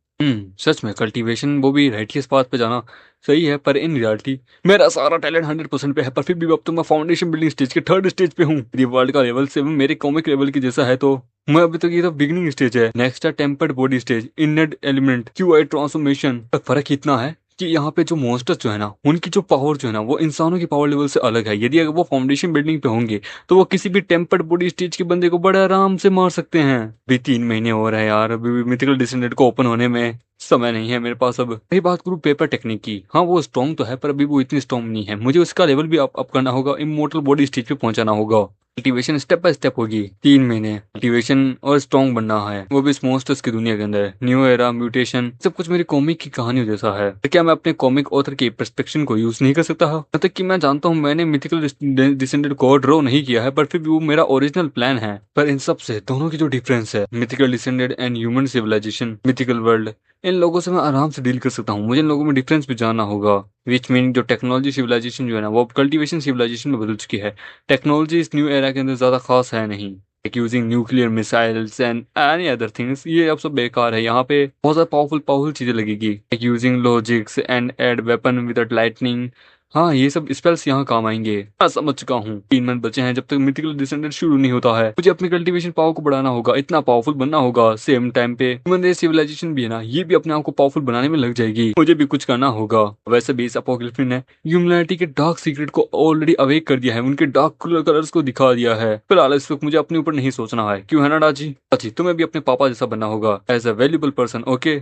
[SPEAKER 1] सच में कल्टीवेशन वो भी राइटियस पाथ पे जाना सही है, पर इन रियलिटी मेरा सारा टैलेंट 100% पे है, पर फिर भी अब तो मैं फाउंडेशन बिल्डिंग स्टेज के थर्ड स्टेज पे हूँ। यदि वर्ल्ड का लेवल से मेरे कॉमिक लेवल की जैसा है, तो मैं अभी तक ये तो बिगिनिंग स्टेज है। नेक्स्ट है tempered body stage, innate element, QI transformation. फर्क इतना है कि यहाँ पे जो मॉन्स्टर्स जो है ना, उनकी जो पावर जो है ना, वो इंसानों की पावर लेवल से अलग है। यदि अगर वो फाउंडेशन बिल्डिंग पे होंगे तो वो किसी भी टेम्पर्ड बॉडी स्टेज के बंदे को बड़े आराम से मार सकते हैं। अभी 3 महीने हो रहे हैं यार, अभी भी मिथिकल डिसेंडेंट को ओपन होने में समय नहीं है मेरे पास। अब यही बात करूँ पेपर टेक्निक की, हाँ वो स्ट्रॉन्ग तो है, पर अभी वो इतनी स्ट्रॉन्ग नहीं है। मुझे उसका लेवल भी अप करना होगा, इमोर्टल बॉडी स्टेज पे पहुंचाना होगा। कल्टीवेशन स्टेप बाय स्टेप होगी। 3 महीने कल्टीवेशन और स्ट्रॉन्ग बनना है, वो भी इस मॉन्स्टर्स की दुनिया के अंदर। न्यू एरा, म्यूटेशन, सब कुछ मेरी कॉमिक की कहानियों जैसा है। तो क्या मैं अपने कॉमिक ऑथर के पर्सपेक्शन को यूज नहीं कर सकता? जब तक कि मैं जानता हूँ मैंने मिथिकल डिसेंडेंट को ड्रॉ नहीं किया है, पर फिर भी वो मेरा ओरिजिनल प्लान है। पर इन सब से दोनों की जो डिफरेंस है, mythical descended and human civilisation, mythical world, इन लोगों से मैं आराम से डील कर सकता हूँ। मुझे इन लोगों में डिफरेंस भी जानना होगा। विच मीन जो टेक्नोलॉजी सिविलाइजेशन जो है ना, वो कल्टीवेशन सिविलाइजेशन में बदल चुकी है। टेक्नोलॉजी इस न्यू एरा के अंदर ज्यादा खास है नहीं, like using nuclear missiles and any other things, ये अब सब बेकार है। यहाँ पे बहुत ज्यादा पावरफुल पावरफुल चीजें लगेगी, like using logics and add weapon with lightning. हाँ, ये सब स्पेल्स यहाँ काम आएंगे। मैं समझ चुका हूँ। 3 मंथ बचे हैं जब तक मिथिकल डिसेंडेंट शुरू नहीं होता है। मुझे अपनी कल्टीवेशन पावर को बढ़ाना होगा, इतना पावरफुल बनना होगा। सेम टाइम पे ह्यूमन रेस सिविलाइजेशन भी है ना, ये भी अपने आप को पावरफुल बनाने में लग जाएगी। मुझे भी कुछ करना होगा। वैसे भी इस अपोकलिप्स ने ह्यूमैनिटी के डार्क सीक्रेट को ऑलरेडी अवेक कर दिया है, उनके डार्क कलर्स को दिखा दिया है। फिलहाल इस वक्त मुझे अपने ऊपर नहीं सोचना है, क्यों है ना डाजी? अच्छी, तुम्हें भी अपने पापा जैसा बनना होगा as a valuable person. Okay,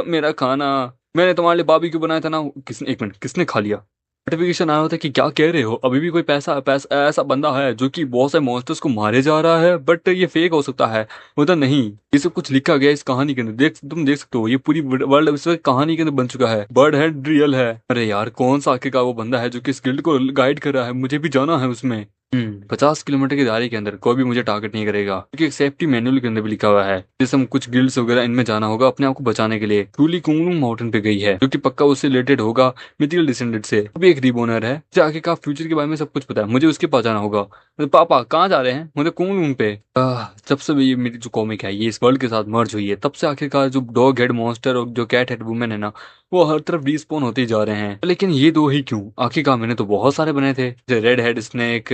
[SPEAKER 1] मेरा खाना मैंने तुम्हारे लिए बारबेक्यू बनाया था ना, किसने, एक मिनट, किसने खा लिया?
[SPEAKER 2] नोटिफिकेशन आया होता है कि क्या कह रहे हो, अभी भी कोई पैसा पैसा ऐसा बंदा है जो कि बहुत से मॉन्स्टर्स को मारे जा रहा है, बट ये फेक हो सकता है। मतलब नहीं, ये सब कुछ लिखा गया है इस कहानी के अंदर, तुम देख सकते हो, ये पूरी वर्ल्ड इस वक्त कहानी के अंदर बन चुका है। बर्ड है, रियल है। अरे यार, कौन सा आखिर का वो बंदा है जो कि इस गिल्ड को गाइड कर रहा है, मुझे भी जाना है उसमें। 50 किलोमीटर की दायरे के अंदर कोई भी मुझे टारगेट नहीं करेगा, क्योंकि एक सेफ्टी मैनुअल के अंदर भी लिखा हुआ है जैसे हम कुछ गिल्ड्स वगैरह इनमें जाना होगा अपने आप को बचाने के लिए। ट्रूली कुंगलुंग माउंटेन पे गई है, जो कि पक्का उससे रिलेटेड होगा मिथिकल डिसेंडेंट से। अभी एक रिबोनर है, मुझे आगे का फ्यूचर के बारे में सब कुछ पता है, मुझे उसके पास जाना होगा। पापा कहाँ जा रहे हैं, मुझे कुंगलुंग पे। जब से ये मेरी जो कॉमिक है ये इस वर्ल्ड के साथ मर्ज हुई है, तब से आखिरकार जो डॉग हेड मॉन्स्टर और जो कैट हेड वुमेन है ना, वो हर तरफ रिस्पॉन होते ही जा रहे हैं। लेकिन ये दो ही क्यों? आखिरकार मैंने तो बहुत सारे बने थे, जैसे red head snake,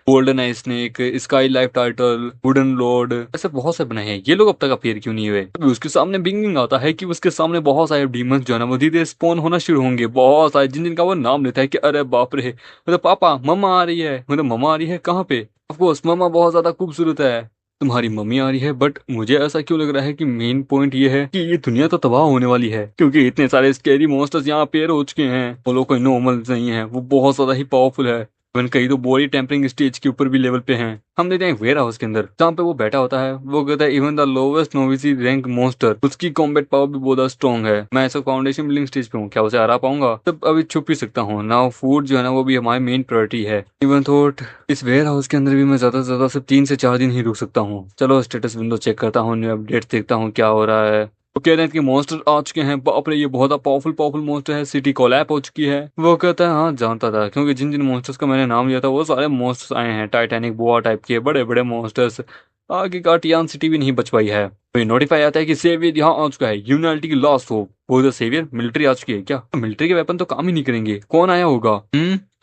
[SPEAKER 2] golden eye snake, sky life title, wooden lord, ऐसे बहुत से बने हैं। ये लोग अब तक अपीयर क्यों नहीं हुए? अभी उसके सामने बिंगिंग आता है कि उसके सामने बहुत सारे डीमंस जो है ना वो धीरे स्पॉन होना शुरू होंगे, बहुत सारे जिन जिनका वो नाम लेता है कि अरे बाप रे, मतलब पापा मम्मा आ रही है, मतलब मम्मा आ रही है कहाँ पे? ऑफकोर्स मम्मा बहुत ज्यादा खूबसूरत है, तुम्हारी मम्मी आ रही है। बट मुझे ऐसा क्यों लग रहा है कि मेन पॉइंट ये है कि ये दुनिया तो तबाह होने वाली है, क्योंकि इतने सारे स्कैरी मॉन्स्टर्स यहाँ पेयर हो चुके हैं। वो लोग कोई नॉर्मल नहीं है, वो बहुत ज्यादा ही पावरफुल है। इवन कई तो बॉडी टेम्परिंग स्टेज के ऊपर भी लेवल पे हैं। हम देते हैं वेयर हाउस के अंदर, जहाँ पे वो बैठा होता है, वो कहता है even the lowest novice rank monster, उसकी कॉम्बैट पावर भी बहुत स्ट्रॉन्ग है। मैं ऐसा फाउंडेशन बिल्डिंग स्टेज पे हूँ, क्या उसे हरा पाऊंगा? तब अभी छुप ही सकता हूँ ना। फूड जो है ना वो भी हमारी मेन प्रायोरिटी है। इवन थोट इस वेयर हाउस के अंदर भी मैं ज्यादा से ज्यादा सिर्फ 3 से 4 दिन ही रुक सकता हूँ। चलो स्टेटस विंडो चेक करता हूँ, न्यू अपडेट्स देखता हूँ क्या हो रहा है। वो कह रहे हैं कि मॉन्स्टर आ चुके हैं, बाप रे ये बहुत पावरफुल पावरफुल मॉन्स्टर है, सिटी कोलैप हो चुकी है। वो कहता है हाँ जानता था, क्योंकि जिन जिन मॉन्स्टर्स का मैंने नाम लिया था वो सारे मॉन्स्टर्स आए हैं, टाइटैनिक बोआ टाइप के बड़े बड़े मॉन्स्टर्स। आगे का टियान सिटी भी नहीं बच पाई है। तो नोटिफाई आता है कि सेवियर यहाँ आ चुका है, ह्यूमैनिटी की लास्ट होप। वो द सेवियर मिलिट्री आ चुकी है क्या? मिलिट्री के वेपन तो काम ही नहीं करेंगे, कौन आया होगा?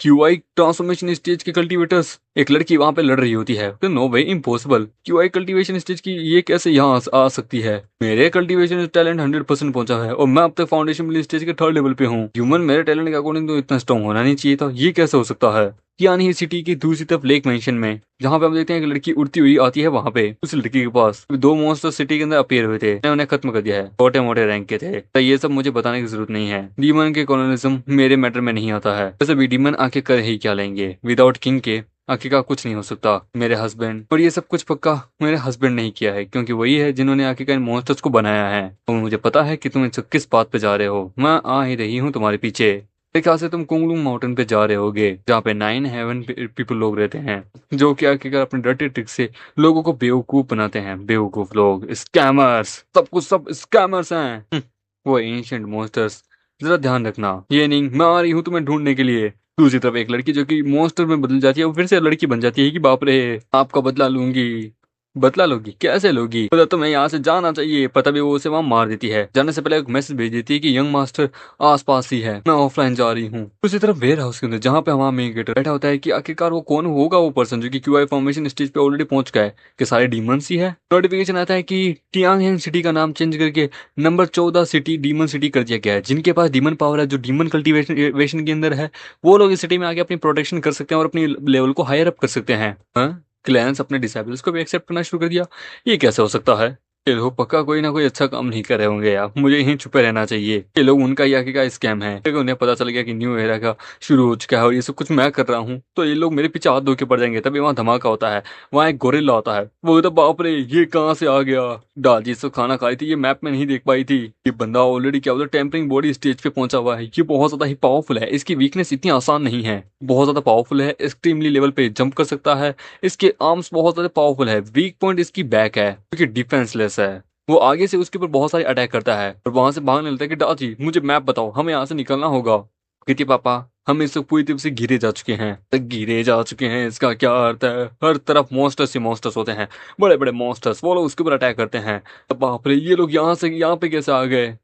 [SPEAKER 2] क्यूआई ट्रांसफॉर्मेशन स्टेज के कल्टीवेटर्स। एक लड़की वहां पे लड़ रही होती है, तो नो वे, इम्पॉसिबल। क्यूआई कल्टीवेशन स्टेज की ये कैसे यहाँ आ सकती है? मेरे कल्टीवेशन टैलेंट 100% पहुंचा है और मैं अब तक फाउंडेशन स्टेज के 3rd लेवल पे हूँ। ह्यूमन मेरे टैलेंट के अकॉर्डिंग तो इतना स्ट्रॉन्ग होना नहीं चाहिए था, ये कैसे हो सकता है? यानी सिटी की दूसरी तरफ लेक मेंशन में, जहाँ पे हम देखते हैं कि लड़की उड़ती हुई आती है, वहां पे उस लड़की के पास 2 मॉन्स्टर सिटी के अंदर अपीयर हुए थे, मैंने उन्हें खत्म कर दिया है, छोटे मोटे रैंक के थे। तो ये सब मुझे बताने की जरूरत नहीं है। डीमन के कॉलोनिज्म मेरे मैटर में नहीं आता है। वैसे भी डीमन आके कर ही क्या लेंगे, विदाउट किंग के आखिरकार कुछ नहीं हो सकता। मेरे हस्बैंड, और ये सब कुछ पक्का मेरे हस्बैंड ने ही किया है, क्योंकि वही है जिन्होंने आखिरकार इन मॉन्स्टर्स को बनाया है। तो मुझे पता है कि तुम किस बात पे जा रहे हो, मैं आ ही रही हूँ तुम्हारे पीछे। मेरे ख्याल से तुम कुंगलुंग माउंटेन पे जा रहे होगे, जहाँ पे 9 हेवन पीपल लोग रहते हैं, जो कि आखिरकार अपने डर्टी ट्रिक से लोगों को बेवकूफ बनाते हैं। बेवकूफ लोग, स्कैमर्स, सब कुछ सब स्कैमर्स हैं। वो एंशिएंट मॉन्स्टर्स, जरा ध्यान रखना। ये नहीं मैं आ रही हूँ तुम्हें ढूंढने के लिए। दूसरी तरफ एक लड़की जो कि मॉन्स्टर में बदल जाती है, वो फिर से लड़की बन जाती है कि बाप रे आपका बदला लूंगी। बदला लोगी? कैसे लोगी? पता तुम्हें यहाँ से जाना चाहिए, पता भी वो उसे वहां मार देती है। जाने से पहले एक मैसेज भेज देती है कि यंग मास्टर आसपास ही है, मैं ऑफलाइन जा रही हूँ। दूसरी तरफ वेयर हाउस के अंदर, जहाँ पे हमारा मेन गेटर बैठा होता है, कि आखिरकार वो कौन होगा वो पर्सन जो कि क्यूआई फॉर्मेशन स्टेज पे ऑलरेडी पहुंच गया है, कि सारे डीमंस ही है। नोटिफिकेशन आता है कि टियांग सिटी का नाम चेंज करके नंबर 14 सिटी डीमन सिटी कर दिया गया है। जिनके पास डीमन पावर है, जो डीमन कल्टीवेशन के अंदर है, वो लोग इस सिटी में आके अपनी प्रोटेक्शन कर सकते हैं और अपनी लेवल को हायर अप कर सकते हैं। क्लैंस अपने डिसेबल्स को भी एक्सेप्ट करना शुरू कर दिया, ये कैसे हो सकता है? ये लोग पक्का कोई ना कोई अच्छा काम नहीं कर रहे होंगे यार, मुझे यहीं छुपे रहना चाहिए। ये लोग उनका ही आगे का स्कैम है, क्योंकि उन्हें पता चल गया कि न्यू एरा का शुरू हो चुका है और ये सब कुछ मैं कर रहा हूँ, तो ये लोग मेरे पीछे हाथ धो के पड़ जाएंगे। तभी वहाँ धमाका होता है, वहाँ एक गोरिल्ला होता है, वो तो बाप रे ये कहाँ से आ गया? डालजी सब खाना खाई थी, ये मैप में नहीं देख पाई थी। ये बंदा ऑलरेडी क्या बोलते टेम्परिंग बॉडी स्टेज पे पहुंचा हुआ है, ये बहुत ज्यादा ही पावरफुल है, इसकी वीकनेस इतनी आसान नहीं है। बहुत ज्यादा पावरफुल है, एक्सट्रीमली लेवल पे जंप कर सकता है, इसके आर्म्स बहुत ज्यादा पावरफुल है। वीक पॉइंट इसकी बैक है, क्योंकि डिफेंसलेस है। वो आगे से उसके ऊपर बहुत सारे अटैक करता है और वहां से भागने लगता है कि डाजी मुझे मैप बताओ, हमें यहाँ से निकलना होगा। कहती पापा हम इस पूरी तरफ से घिरे जा चुके हैं। तो घिरे जा चुके हैं इसका क्या अर्थ है? हर तरफ मॉन्स्टर्स ही मॉन्स्टर्स होते हैं, बड़े बड़े मॉन्स्टर्स, वो लोग उसके ऊपर अटैक करते हैं। तो बाप रे ये लोग यहाँ से यहाँ पे कैसे आ गए?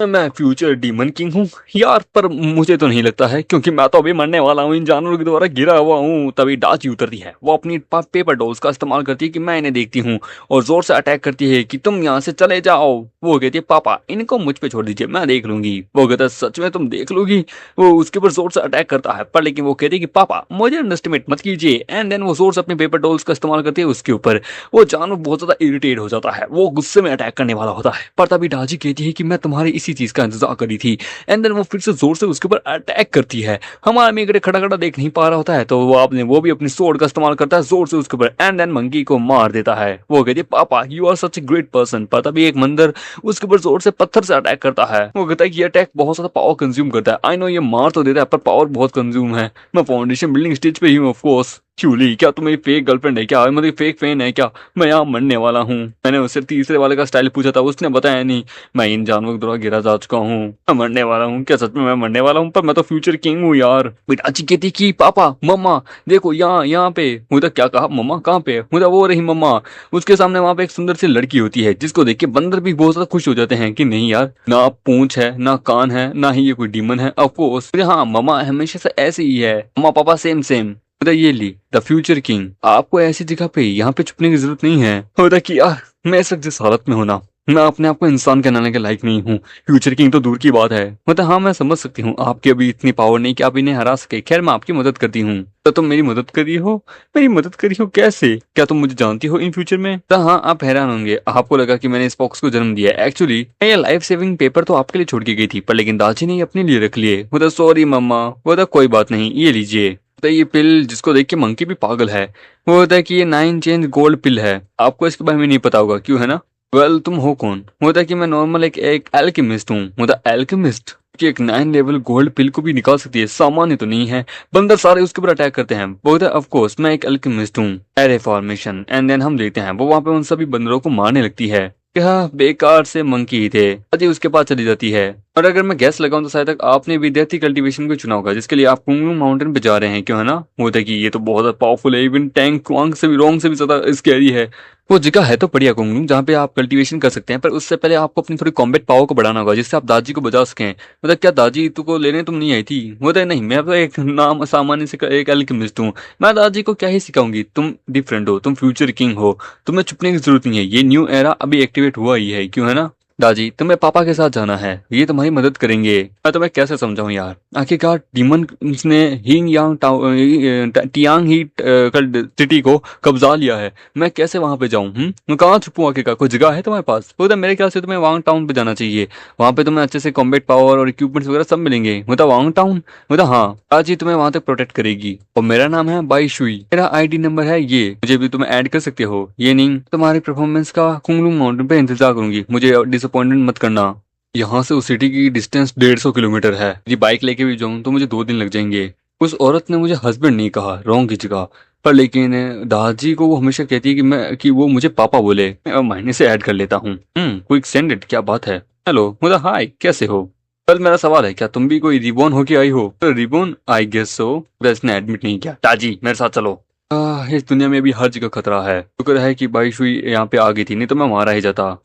[SPEAKER 2] मैं फ्यूचर डीमन किंग हूँ यार, पर मुझे तो नहीं लगता है, क्योंकि मैं तो अभी मरने वाला हूँ, इन जानवरों के द्वारा गिरा हुआ हूँ। तभी डाची उतरती है, वो अपनी पेपर डॉल्स का इस्तेमाल करती है कि मैं इन्हें देखती हूँ, और जोर से अटैक करती है कि तुम यहाँ से चले जाओ। वो कहती है पापा इनको मुझ पे छोड़ दीजिए, मैं देख लूंगी। वो कहता है सच में तुम देख लोगी? वो उसके ऊपर जोर से अटैक करता है, पर लेकिन वो कहती है कि पापा मुझे अंडरस्टिमेट मत कीजिए। एंड देन वो जोर से अपने पेपर डॉल्स का इस्तेमाल करती है उसके ऊपर। वो जानवर बहुत ज्यादा इरिटेट हो जाता है, वो गुस्से में अटैक करने वाला होता है, पर तभी डाची कहती है कि मैं तुम्हारी इसी इसी चीज का इंतजार करी थी। एंड देन वो फिर से जोर से उसके ऊपर अटैक करती है। हमारा मेगड़े खड़ा खड़ा देख नहीं पा रहा होता है, तो वो भी अपनी स्वॉर्ड का इस्तेमाल करता है जोर से उसके ऊपर, एंड देन मंकी को मार देता है। वो कहती है पापा you are such a great person, पर तभी एक मंदिर उसके ऊपर जोर से पत्थर से अटैक करता है। वो कहता है कि ये अटैक बहुत ज्यादा पावर कंज्यूम करता है। आई नो ये मार तो देता है पर पावर बहुत कंज्यूम है। मैं फाउंडेशन बिल्डिंग स्टेज पे ही हूँ ऑफ कोर्स। क्यूली क्या तुम मेरी फेक गर्लफ्रेंड है क्या, मतलब फेक फैन है क्या? मैं यहाँ मरने वाला हूँ। मैंने उससे तीसरे वाले का स्टाइल पूछा था, उसने बताया नहीं। मैं इन जानवरों के द्वारा गिरा जा चुका हूँ, मैं मरने वाला हूँ। क्या सच में मैं मरने वाला हूँ? पर मैं तो फ्यूचर किंग हूँ यार। पिताजी कहती कि पापा मम्मा देखो यहाँ पे। मुझे क्या कहा? मम्मा कहाँ पे? मुझे वो रही मम्मा। उसके सामने वहां पे एक सुंदर सी लड़की होती है जिसको देख के बंदर भी बहुत ज्यादा खुश हो जाते हैं कि नहीं यार, ना पूंछ है ना कान है ना ही ये कोई डीमन है। ऑफ कोर्स हाँ मम्मा हमेशा से ऐसे ही है, मम्मा पापा सेम सेम। ये ली द फ्यूचर किंग, आपको ऐसी जगह पे यहाँ पे छुपने की जरूरत नहीं है। होता कि यार मैं इस वक्त जिस हालत में हूं ना, मैं अपने आप को इंसान कहलाने के लायक नहीं हूँ। फ्यूचर किंग तो दूर की बात है। मतलब हाँ मैं समझ सकती हूँ आपकी अभी इतनी पावर नहीं कि आप इन्हें हरा सके। खैर मैं आपकी मदद करती हूँ। तो तुम मेरी मदद करी हो? मेरी मदद करी हो कैसे? क्या तुम मुझे जानती हो इन फ्यूचर में? तो हाँ आप हैरान होंगे, आपको लगा कि मैंने इस बॉक्स को जन्म दिया। एक्चुअली ये लाइफ सेविंग पेपर तो आपके लिए छोड़ के गई थी, पर लेकिन दादी ने ये अपने लिए रख लिए। मतलब सॉरी मम्मा। वो कोई बात नहीं, ये लीजिए। तो ये पिल जिसको देख के मंकी भी पागल है। वो होता है कि ये 9 चेंज गोल्ड पिल है। आपको इसके बारे में नहीं पता होगा, क्यों है ना? वेल तुम हो कौन? होता है कि मैं नॉर्मल एक एल्केमिस्ट हूँ। मतलब एल्केमिस्ट कि एक 9 लेवल गोल्ड पिल को भी निकाल सकती है, सामान्य तो नहीं है। बंदर सारे उसके ऊपर अटैक करते हैं। वो होता है ऑफ कोर्स मैं एक एल्केमिस्ट हूँ। एरे फॉर्मेशन एंड देन हम देखते हैं वो वहां पे उन सभी बंदरों को मारने लगती है। क्या बेकार से मंकी ही थे। अजी उसके पास चली जाती है। और अगर मैं गैस लगाऊं तो शायद तक आपने विद्यार्थी कल्टीवेशन को चुना होगा, जिसके लिए आप कुंगलू माउंटेन पे जा रहे हैं, क्यों है ना? होता है कि ये तो बहुत ज्यादा पावरफुल है, इवन टैंक वांग से भी रोंग से भी ज्यादा स्कैरी है। वो जगह है तो बढ़िया कुंगलू, जहाँ पे आप कल्टीवेशन कर सकते हैं, पर उससे पहले आपको अपनी थोड़ी कॉम्बैट पावर को बढ़ाना होगा जिससे आप दादी को बचा सकें। मतलब क्या दादी तुमको लेने तुम नहीं आई थी? होता है नहीं, मैं तो एक नाम सामान्य से एक एल्केमिस्ट हूँ। मैं दादी को क्या ही सिखाऊंगी, तुम डिफरेंट हो, तुम फ्यूचर किंग हो, तुम्हें छुपने की जरूरत नहीं है। ये न्यू एरा अभी एक्टिवेट हुआ ही है, क्यों है ना? दादी तुम्हें पापा के साथ जाना है, ये तुम्हारी मदद करेंगे। मैं तुम्हें कैसे समझाऊं यार, आखिरकार डीमन ने हिंग यांग टियांग ही सिटी को कब्जा लिया है। मैं कैसे वहां पे जाऊं? मैं कहाँ छुपूं? आखिरकार कोई जगह है तुम्हारे पास? तो मेरे ख्याल से तुम्हें वांग टाउन पे जाना चाहिए। वहां पे तुम्हें अच्छे से कॉम्बैट पावर और इक्विपमेंट्स वगैरह सब मिलेंगे। मतलब वांग टाउन, मतलब हाँ दादी तुम्हें वहां तक प्रोटेक्ट करेगी। और मेरा नाम है बाई शुई, मेरा आईडी नंबर है ये, मुझे भी तुम्हें ऐड कर सकते हो। ये नहीं तुम्हारी परफॉर्मेंस का कुंगलू माउंटेन पे इंतजार करूंगी, मुझे डिसअपॉइंटमेंट मत करना। यहाँ से उस सिटी की डिस्टेंस 150 किलोमीटर है। यदि बाइक लेके भी जाऊँ तो मुझे 2 दिन लग जाएंगे। उस औरत ने मुझे हस्बैंड नहीं कहा, रॉन्ग की जगह पर, लेकिन दादी को वो हमेशा कहती है कि वो मुझे पापा बोले। मैं महीने से ऐड कर लेता हूँ। क्विक सेंड इट, क्या बात है। हेलो मतलब हाय, कैसे हो? कल मेरा सवाल है, क्या तुम भी कोई रिबॉर्न होके आई हो? Reborn I guess so. इसने एडमिट नहीं किया। ताजी मेरे साथ चलो। इस दुनिया में अभी हर जगह खतरा है। शुक्र है कि बाई सुई यहाँ पे आ गई थी, नहीं तो मैं वहां रह ही जाता।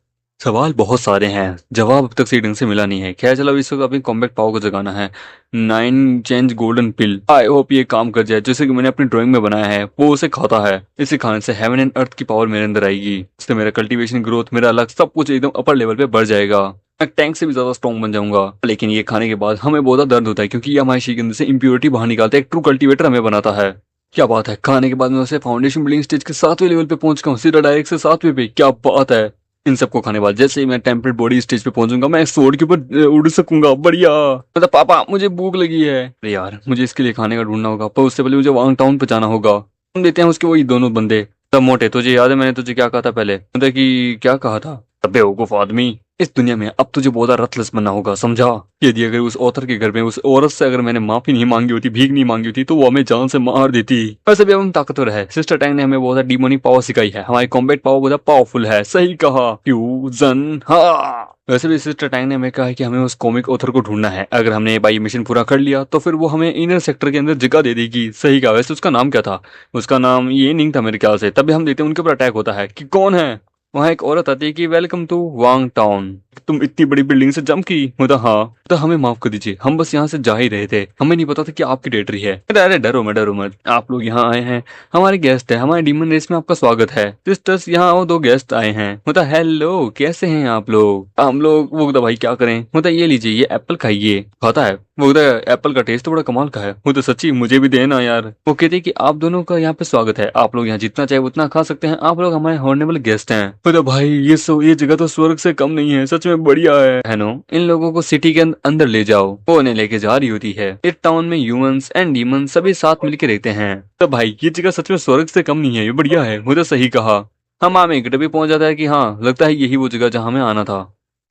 [SPEAKER 2] सवाल बहुत सारे हैं, जवाब अब तक सही ढंग से मिला नहीं है। खैर चलो इस वक्त अपनी कॉम्बैट पावर को जगाना है। 9 change golden pill, I hope ये काम कर जाए। जैसे कि मैंने अपनी ड्राइंग में बनाया है वो उसे खाता है। इसे खाने से हेवन एंड अर्थ की पावर मेरे अंदर आएगी। इससे मेरा कल्टीवेशन ग्रोथ, मेरा लक सब कुछ एकदम अपर लेवल पे बढ़ जाएगा। मैं टैंक से भी ज्यादा स्ट्रॉन्ग बन जाऊंगा। लेकिन ये खाने के बाद हमें बहुत ज्यादा दर्द होता है, क्योंकि ये हमारे शरीर के अंदर से इम्प्योरिटी बाहर निकालता है। एक ट्रू कल्टीवेटर हमें बनाता है। क्या बात है, खाने के बाद मैं उसे फाउंडेशन बिल्डिंग स्टेज के 7वें लेवल पे पहुंच गया हूँ, सीधा डायरेक्ट से 7वें पे। क्या बात है। इन सबको खाने के बाद जैसे ही मैं टेम्परेट बॉडी स्टेज पे पहुंचूंगा, मैं स्वॉर्ड के ऊपर उड़ सकूंगा। बढ़िया। मतलब पापा मुझे भूख लगी है। अरे यार मुझे इसके लिए खाने का ढूंढना होगा, पर उससे पहले मुझे वांग टाउन पे जाना होगा। हम देते हैं उसके वही दोनों बंदे। तब मोटे तुझे याद है मैंने तुझे क्या कहा था पहले? मतलब कि क्या कहा था? तब बेवकूफ आदमी, इस दुनिया में अब तुझे बहुत रतलस बनना होगा, समझा? यदि अगर उस ऑथर के घर में उस औरत से अगर मैंने माफी नहीं मांगी होती, भीख नहीं मांगी होती, तो वो हमें जान से मार देती। वैसे भी अब हम ताकतवर है। सिस्टर टैंग ने हमें बहुत डीमोनिक पावर सिखाई है। हमारी कॉम्बैट पावर बहुत पावरफुल है। सही कहा, फ्यूजन। हाँ वैसे भी सिस्टर टैंग ने हमें कहा है कि हमें उस कॉमिक ऑथर को ढूंढना है। अगर हमने बाई मिशन पूरा कर लिया तो फिर वो हमें इनर सेक्टर के अंदर जगह दे देगी। सही कहा। वैसे उसका नाम क्या था? उसका नाम ये नहीं था मेरे ख्याल से। तभी हम देते हैं उनके ऊपर अटैक होता है कि कौन है। वहां एक औरत आती है कि वेलकम टू वांग टाउन, तुम इतनी बड़ी बिल्डिंग से जंप की। मतलब हाँ, तो हमें माफ कर दीजिए, हम बस यहाँ से जा ही रहे थे, हमें नहीं पता था कि आपकी टेरिटरी है। अरे डरो मत, आप लोग यहाँ आए हैं, हमारे गेस्ट है, हमारे डीमन रेस में आपका स्वागत है। सिस्टर्स यहाँ वो 2 गेस्ट आए हैं। मतलब हेलो कैसे हैं आप लोग? हम लोग वो भाई क्या करें। मतलब ये लीजिए, ये एप्पल खाइए। खाता है वो, एप्पल का टेस्ट तो बड़ा कमाल का है। वो तो सच्ची मुझे भी देना यार। वो कहते कि आप दोनों का यहाँ पे स्वागत है, आप लोग यहाँ जितना चाहे उतना खा सकते हैं, आप लोग हमारे हॉर्नेबल गेस्ट हैं। मतलब भाई ये जगह तो स्वर्ग से कम नहीं है, सच में बढ़िया है। हेनो, इन लोगों को सिटी के अंदर ले जाओ। वो उन्हें लेके जा रही होती है। इस टाउन में ह्यूमंस एंड डीमंस सभी साथ मिलके रहते हैं। तो भाई ये जगह सच में स्वर्ग से कम नहीं है, ये बढ़िया है, मुझे सही कहा। हम आम एक भी पहुंच जाता है कि हाँ, लगता है यही वो जगह जहाँ हमें आना था।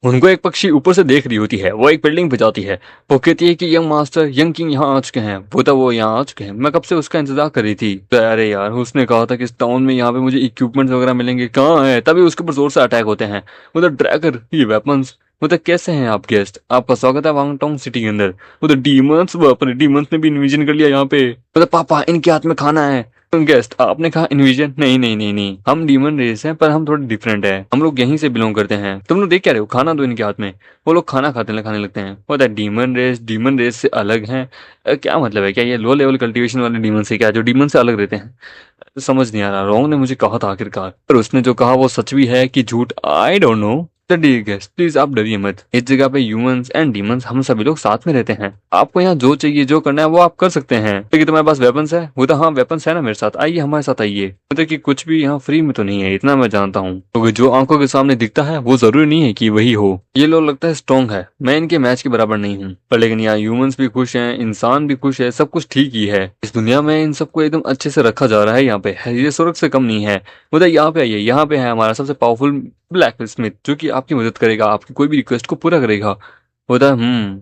[SPEAKER 2] उनको एक पक्षी ऊपर से देख रही होती है, वो एक बिल्डिंग पे जाती है। वो कहती है कि यंग मास्टर, यंग किंग यहाँ आ चुके हैं। वो यहाँ आ चुके हैं, मैं कब से उसका इंतजार कर रही थी। तो अरे यार, उसने कहा था कि इस टाउन में यहाँ पे मुझे इक्विपमेंट्स वगैरह मिलेंगे, कहाँ है। तभी उसके ऊपर जोर से अटैक होते हैं। ड्रैगर, ये वेपन्स। कैसे हैं आप गेस्ट, आपका स्वागत है वांगटोंग सिटी के अंदर। डीमंस, अपने डीमंस ने भी इन्विजन कर लिया यहाँ पे। पापा, इनके हाथ में खाना है। गेस्ट, आपने कहा इन्विजन, नहीं नहीं नहीं नहीं, हम डीमन रेस हैं, पर हम थोड़े डिफरेंट है, हम लोग यहीं से बिलोंग करते हैं। तुम लोग देख क्या रहे हो, खाना दो इनके हाथ में। वो लोग खाना खाने लगते हैं। होता है डीमन रेस से अलग है। क्या मतलब है, क्या ये लो लेवल कल्टीवेशन वाले डीमन से, क्या जो डीमन से अलग रहते हैं। समझ नहीं आ रहा, रोंग ने मुझे कहा था आखिरकार, पर उसने जो कहा वो सच भी है कि झूठ, I don't know. Dear guest, please आप डरिए मत। इस जगह पे ह्यूमंस एंड डीमंस हम सभी लोग साथ में रहते हैं। आपको यहाँ जो चाहिए, जो करना है वो आप कर सकते हैं। लेकिन तुम्हारे पास वेपन्स है? वो तो हाँ, वेपन्स है ना मेरे साथ, आइए हमारे साथ आइए। मतलब कि कुछ भी यहाँ फ्री में तो नहीं है, इतना मैं जानता हूँ। क्योंकि जो आंखों के सामने दिखता है वो जरूरी नहीं है कि वही हो। ये लोग लगता है स्ट्रॉन्ग है, मैं इनके मैच के बराबर नहीं हूँ। पर लेकिन यहाँ ह्यूमंस भी खुश हैं, इंसान भी खुश है, सब कुछ ठीक ही है। इस दुनिया में इन सबको एकदम अच्छे से रखा जा रहा है। यहाँ पे ये स्वर्ग से कम नहीं है। मतलब यहाँ पे आइए, यहाँ पे है हमारा सबसे पावरफुल ब्लैक स्मिथ, जो कि आपकी मदद करेगा, आपकी कोई भी रिक्वेस्ट को पूरा करेगा।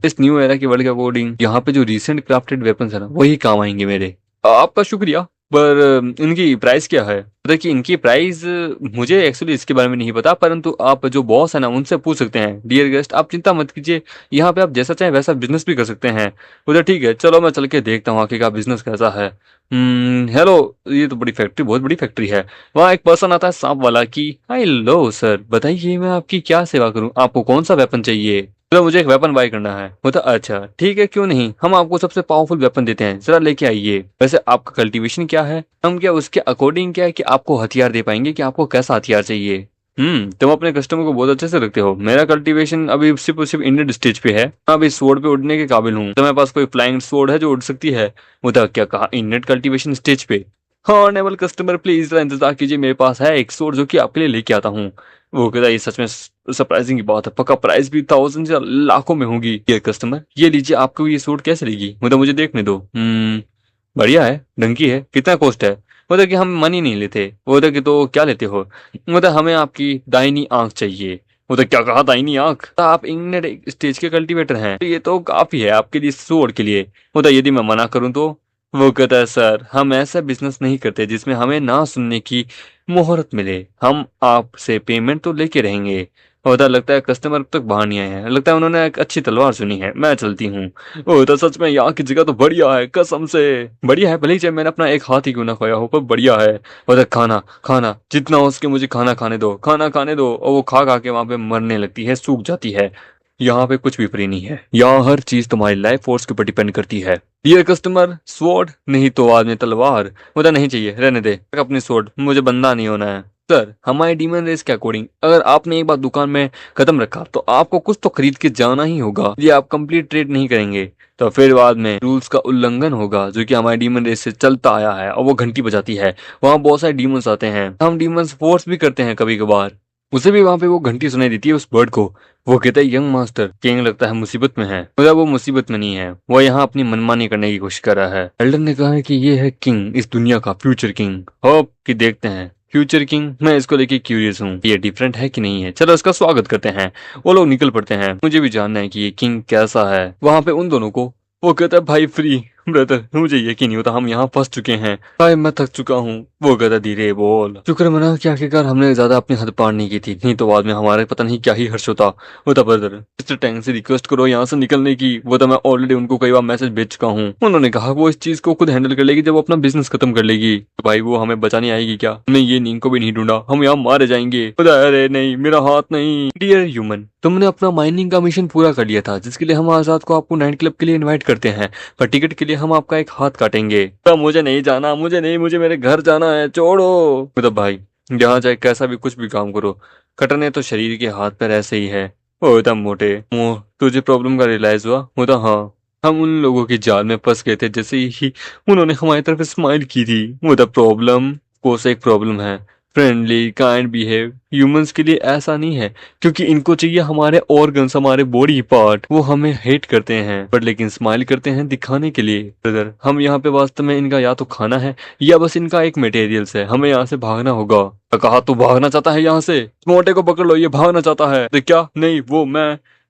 [SPEAKER 2] इस न्यू एरा के वर्ल्ड के अकॉर्डिंग यहाँ पे जो रिसेंट क्राफ्टेड वेपन्स है ना, वही काम आएंगे मेरे। आपका शुक्रिया। पर इनकी प्राइस क्या है? पता कि इनकी प्राइस मुझे एक्चुअली इसके बारे में नहीं पता, परंतु आप जो बॉस है ना, उनसे पूछ सकते हैं। डियर गेस्ट, आप चिंता मत कीजिए, यहाँ पे आप जैसा चाहे वैसा बिजनेस भी कर सकते हैं। ठीक है, चलो मैं चल के देखता हूँ आखिर का बिजनेस कैसा है। हेलो, ये तो बड़ी फैक्ट्री, बहुत बड़ी फैक्ट्री है। वहाँ एक पर्सन आता है सांप वाला की, हेलो सर, बताइए मैं आपकी क्या सेवा करूँ, आपको कौन सा वेपन चाहिए? तो मुझे एक वेपन बाय करना है। अच्छा ठीक है, क्यों नहीं, हम आपको सबसे पावरफुल वेपन देते हैं, जरा लेके आइए। वैसे आपका कल्टीवेशन क्या है, हम क्या उसके अकॉर्डिंग क्या है कि आपको हथियार दे पाएंगे कि आपको कैसा हथियार चाहिए। तुम अपने कस्टमर को बहुत अच्छे से रखते हो। मेरा कल्टीवेशन अभी सिर्फ और सिर्फ इंडियन स्टेज पे है। मैं अभी स्वॉर्ड पे उड़ने के काबिल हूँ। तो मेरे पास कोई फ्लाइंग स्वॉर्ड है जो उड़ सकती है? क्या कहा, इंडियन कल्टीवेशन स्टेज पे? हाँ, ऑनेबल कस्टमर प्लीज जरा इंतजार कीजिए, मेरे पास है एक स्वॉर्ड जो कि आपके लिए लेके आता हूँ। वो कहता है, ये सच में सरप्राइजिंग की बात है, पक्का प्राइस भी थाउजेंड या लाखों में होगी। ये कस्टमर, ये लीजिए, आपको ये सूट कैसे लगी? मुझे देखने दो। बढ़िया है, ढंकी है, कितना कॉस्ट है? कि हम मनी नहीं लेते। कि तो क्या लेते हो? हमें आपकी दाहिनी आंख चाहिए। क्या कहा, दाहिनी आंख? तो आप इंग्लैंड स्टेज के कल्टीवेटर हैं, तो ये तो काफी है आपके लिए, सूट के लिए। यदि मैं मना करूं तो? वो कहता है, सर हम ऐसा बिजनेस नहीं करते जिसमें हमें ना सुनने की मुहूर्त मिले। हम आपसे पेमेंट तो लेके रहेंगे। लगता है कस्टमर अब तक बाहर नहीं आए हैं, लगता है उन्होंने एक अच्छी तलवार सुनी है, मैं चलती हूँ। सच में यहाँ की जगह तो बढ़िया है, कसम से बढ़िया है। भले ही चाहे मैंने अपना एक हाथ ही क्यों ना खोया हो, पर बढ़िया है। खाना खाना जितना हो सके मुझे खाना खाने दो, खाना खाने दो। और वो खा खा के वहां पे मरने लगती है, सूख जाती है। यहाँ पे कुछ भी फ्री नहीं है, यहाँ हर चीज तुम्हारी लाइफ फोर्स के ऊपर डिपेंड करती है। डियर कस्टमर, स्वॉर्ड नहीं तो बाद में तलवार। नहीं चाहिए, रहने दे अपनी स्वॉर्ड, मुझे बंदा नहीं होना है। सर, हमारे डीमन रेस के अकॉर्डिंग अगर आपने एक बार दुकान में कदम रखा तो आपको कुछ तो खरीद के जाना ही होगा। यदि आप कंप्लीट ट्रेड नहीं करेंगे तो फिर बाद में रूल्स का उल्लंघन होगा, जो कि हमारे डीमन रेस से चलता आया है। और वो घंटी बजाती है, वहाँ बहुत सारे डीमंस आते हैं, हम डीमंस फोर्स भी करते हैं कभी कभार। उसे भी वहां पे वो घंटी सुनाई देती है उस बर्ड को। वो कहता है, यंग मास्टर, किंग लगता है मुसीबत में है। वो मुसीबत में नहीं है, वो यहाँ अपनी मनमानी करने की कोशिश कर रहा है। एल्डन ने कहा है कि ये है किंग, इस दुनिया का फ्यूचर किंग। होप कि देखते हैं फ्यूचर किंग, मैं इसको लेके क्यूरियस हूँ, ये डिफरेंट है कि नहीं है। चलो इसका स्वागत करते हैं। वो लोग निकल पड़ते हैं, मुझे भी जानना है कि ये किंग कैसा है। वहां पे उन दोनों को वो कहता है, भाई फ्री ब्रदर, मुझे यकीन नहीं होता हम यहाँ फंस चुके हैं। भाई मैं थक चुका हूँ। वो कहता, धीरे बोल। शुक्र मना कि आखिरकार हमने ज्यादा अपनी हद पार नहीं की थी, नहीं तो बाद में हमारे पता नहीं क्या ही हर्ष होता। ब्रदर, मिस्टर टैंग से रिक्वेस्ट करो यहाँ से निकलने की। मैं ऑलरेडी उनको कई बार मैसेज भेज चुका हूँ। उन्होंने कहा वो इस चीज को खुद हैंडल कर लेगी जब वो अपना बिजनेस खत्म कर लेगी। तो भाई वो हमें बचाने आएगी क्या? हमने ये नींद को भी नहीं ढूंढा, हम यहाँ मारे जाएंगे। अरे नहीं, मेरा हाथ नहीं। डियर ह्यूमन, तुमने अपना माइनिंग का मिशन पूरा कर लिया था, जिसके लिए हम आजाद को आपको नाइट क्लब के लिए इनवाइट करते हैं, पर टिकट के लिए हम आपका एक हाथ काटेंगे। तो मुझे नहीं जाना, मुझे मेरे घर जाना है, छोड़ो। भाई जहाँ चाहे कैसा भी कुछ भी काम करो, कटने तो शरीर के हाथ पैर ऐसे ही है। एकदम मोटे मुंह, तुझे प्रॉब्लम का रियलाइज हुआ? हाँ, हम उन लोगों की जाल में फंस गए थे जैसे ही उन्होंने हमारी तरफ स्माइल की थी। प्रॉब्लम कोर्स एक प्रॉब्लम है, फ्रेंडली काइंड बिहेव। ह्यूमंस के लिए ऐसा नहीं है, क्योंकि इनको चाहिए हमारे ऑर्गन्स, हमारे बॉडी पार्ट। वो हमें हेट करते हैं पर लेकिन स्माइल करते हैं दिखाने के लिए। ब्रदर, हम यहाँ पे वास्तव में इनका या तो खाना है या बस इनका एक मटेरियल्स है। हमें यहाँ से भागना होगा। कहा तू भागना चाहता है यहाँ से? मोटे को पकड़ लो, ये भागना चाहता है। तो क्या? नहीं,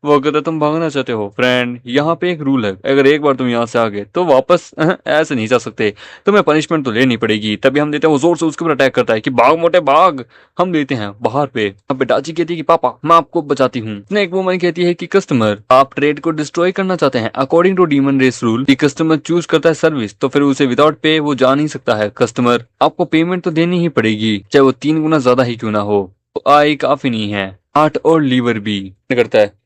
[SPEAKER 2] वो अगर तुम भागना चाहते हो फ्रेंड, यहाँ पे एक रूल है, अगर एक बार तुम यहाँ से आ गए तो वापस ऐसे नहीं जा सकते। तुम्हें पनिशमेंट तो लेनी पड़ेगी। तभी हम देते हैं, वो जोर से उसके ऊपर अटैक करता है कि भाग मोटे भाग। हम देते हैं बाहर पे। अब डाची कहती है कि पापा मैं आपको बचाती हूँ। एक वुमन कहती है कि कस्टमर, आप ट्रेड को डिस्ट्रॉय करना चाहते हैं। According to demon race rule, customer choose करता है सर्विस तो फिर उसे विदाउट पे वो जा नहीं सकता है। कस्टमर, आपको पेमेंट तो देनी ही पड़ेगी, चाहे वो 3 गुना ज्यादा ही क्यों ना हो। तो आई काफी नहीं है, हार्ट और लीवर भी करता है।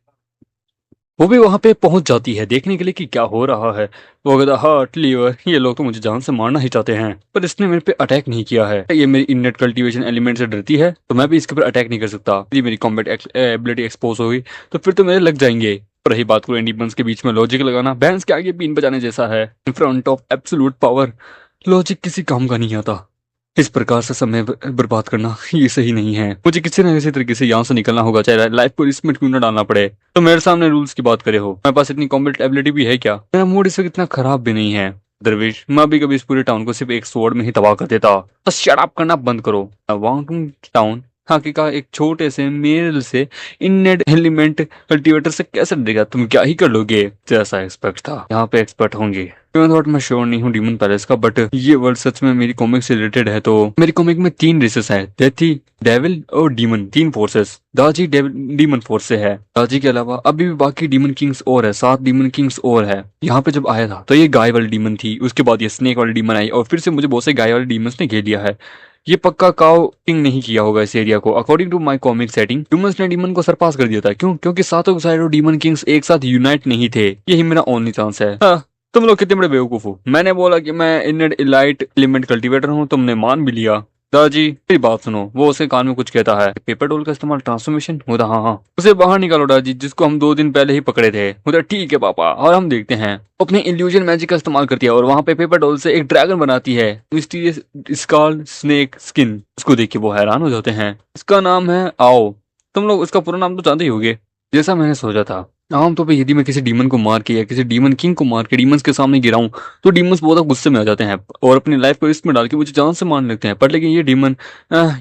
[SPEAKER 2] वो भी वहां पे पहुंच जाती है देखने के लिए कि क्या हो रहा है। वो कहता, हार्ट लीवर, ये लोग तो मुझे जान से मारना ही चाहते हैं, पर इसने मेरे पे अटैक नहीं किया है। ये मेरी इननेट कल्टीवेशन एलिमेंट से डरती है, तो मैं भी इसके ऊपर अटैक नहीं कर सकता। यदि मेरी कॉम्बैट एबिलिटी एक्सपोज होगी तो फिर तो मेरे लग जाएंगे। और रही बात को एंडीमंस के बीच में लॉजिक लगाना, भैंस के आगे बीन बजाने जैसा है। In front of absolute power logic किसी काम का नहीं आता। इस प्रकार से समय बर्बाद करना ये सही नहीं है। मुझे किसी न किसी तरीके से यहाँ से निकलना होगा, चाहे लाइफ को रिस्क में क्यों न डालना पड़े। तो मेरे सामने रूल्स की बात करे हो, मेरे पास इतनी कॉम्बैट एबिलिटी भी है क्या? मेरा मूड इस वक्त इतना खराब भी नहीं है। दरवेश, मैं भी कभी इस पूरे टाउन को सिर्फ एक स्वॉर्ड में ही तबाह कर देता। तो शट अप करना बंद करो। टाउन का एक छोटे से मेल से इननेट एलिमेंट कल्टीवेटर से कैसे डरेगा? तुम क्या ही कर लोगे? जैसा एक्सपेक्ट था, यहाँ पे एक्सपर्ट होंगे। मैं श्योर नहीं हूँ डीमन पैलेस का, बट ये वर्ल्ड सच में मेरी कॉमिक से रिलेटेड है। तो मेरी कॉमिक में 3 रेसेस है, डेथी, डेविल और डीमन। 3 फोर्सेस। दाजी डीमन फोर्स से है। दाजी के अलावा अभी भी बाकी डीमन किंग्स और है, 7 डीमन किंग्स और है। यहाँ पे जब आया था तो ये गाय वाली डीमन थी, उसके बाद ये स्नेक वाली डीमन आई और फिर से मुझे बहुत से गाय वाले डीमंस ने घेर लिया है। ये पक्का काउ किंग नहीं किया होगा इस एरिया को। According to my comic setting, humans ने डीमन को सरपास कर दिया था। क्यों? क्योंकि सातों साइडो डीमन किंग्स एक साथ यूनाइट नहीं थे। यही मेरा ओनली चांस है। तुम लोग कितने बड़े बेवकूफ हो। मैंने बोला कि मैं इननेट इलाइट एलिमेंट कल्टीवेटर हूँ, तुमने मान भी लिया। दादाजी मेरी बात सुनो। वो उसके कान में कुछ कहता है, पेपर डोल का इस्तेमाल ट्रांसफॉर्मेशन होता। हाँ हाँ, उसे बाहर निकालो दादाजी, जिसको हम 2 दिन पहले ही पकड़े थे। होता ठीक है पापा, और हम देखते हैं। अपने इल्यूजन मैजिक का इस्तेमाल करती है और वहां पे पेपर डोल से एक ड्रैगन बनाती है, मिस्टीरियस स्काल्ड स्नेक स्किन। उसको देख के वो हैरान हो जाते हैं। इसका नाम है आओ। तुम लोग उसका पूरा नाम तो जानते ही होगे। जैसा मैंने सोचा था, आमतौर पे यदि मैं किसी डीमन को मार के या किसी डीमन किंग को मार के डीमंस के सामने गिराऊं तो डीमंस बहुत गुस्से में आ जाते हैं और अपनी लाइफ को रिस्क में डाल के मुझे जान से मारने लगते हैं। पर लेकिन ये डीमन